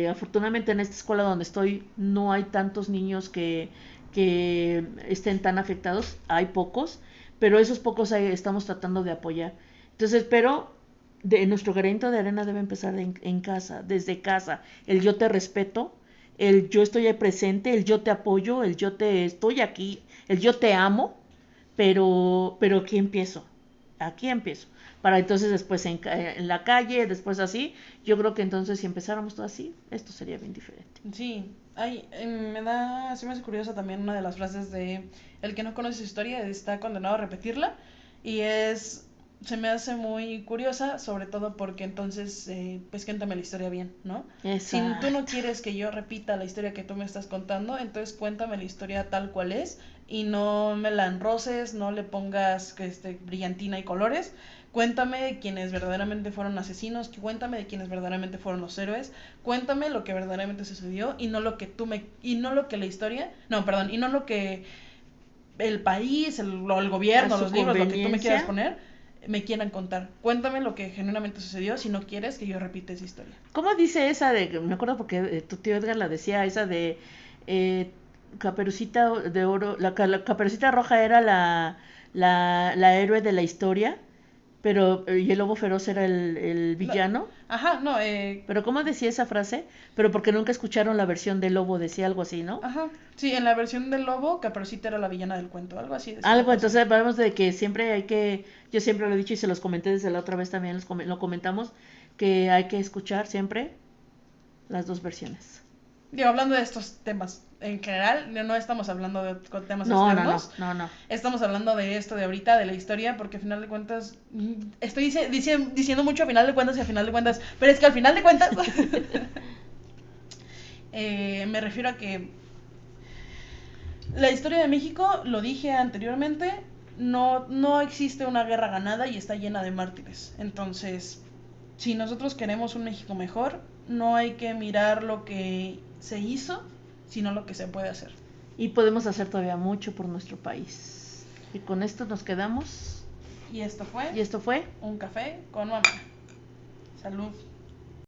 Afortunadamente en esta escuela donde estoy no hay tantos niños que que estén tan afectados, hay pocos, pero esos pocos estamos tratando de apoyar. Entonces, pero nuestro granito de arena debe empezar en casa, desde casa. El yo te respeto, el yo estoy ahí presente, el yo te apoyo, el yo te estoy aquí, el yo te amo, pero aquí empiezo, para entonces después en la calle, después así. Yo creo que entonces si empezáramos todo así, esto sería bien diferente. Sí, se me hace curiosa también una de las frases de el que no conoce su historia está condenado a repetirla, y se me hace muy curiosa, sobre todo porque entonces, pues cuéntame la historia bien, ¿no? Si tú no quieres que yo repita la historia que tú me estás contando, entonces cuéntame la historia tal cual es, y no me la enroces, no le pongas brillantina y colores. Cuéntame de quienes verdaderamente fueron asesinos, cuéntame de quienes verdaderamente fueron los héroes, cuéntame lo que verdaderamente sucedió, y no lo que y no lo que la historia, no, perdón, y no lo que el país, el gobierno, los libros, lo que tú me quieras poner, me quieran contar. Cuéntame lo que genuinamente sucedió si no quieres que yo repita esa historia. ¿Cómo dice esa de, me acuerdo porque tu tío Edgar la decía, esa de Caperucita de Oro, la Caperucita Roja era la héroe de la historia, pero y el lobo feroz era el villano? Ajá, no, pero ¿cómo decía esa frase? Pero porque nunca escucharon la versión del lobo, decía algo así, ¿no? Ajá, sí, en la versión del lobo, Caperucita era la villana del cuento, algo así. Algo, entonces hablamos de que siempre hay que, yo siempre lo he dicho y se los comenté desde la otra vez también, lo comentamos, que hay que escuchar siempre las dos versiones. Digo, hablando de estos temas en general, no estamos hablando de temas externos. No. Estamos hablando de esto de ahorita, de la historia, porque al final de cuentas, estoy diciendo mucho a final de cuentas y a final de cuentas, pero es que al final de cuentas, me refiero a que la historia de México, lo dije anteriormente, no existe una guerra ganada y está llena de mártires. Entonces, si nosotros queremos un México mejor, no hay que mirar lo que se hizo, sino lo que se puede hacer. Y podemos hacer todavía mucho por nuestro país. Y con esto nos quedamos. Y esto fue Un café con mamá. Salud.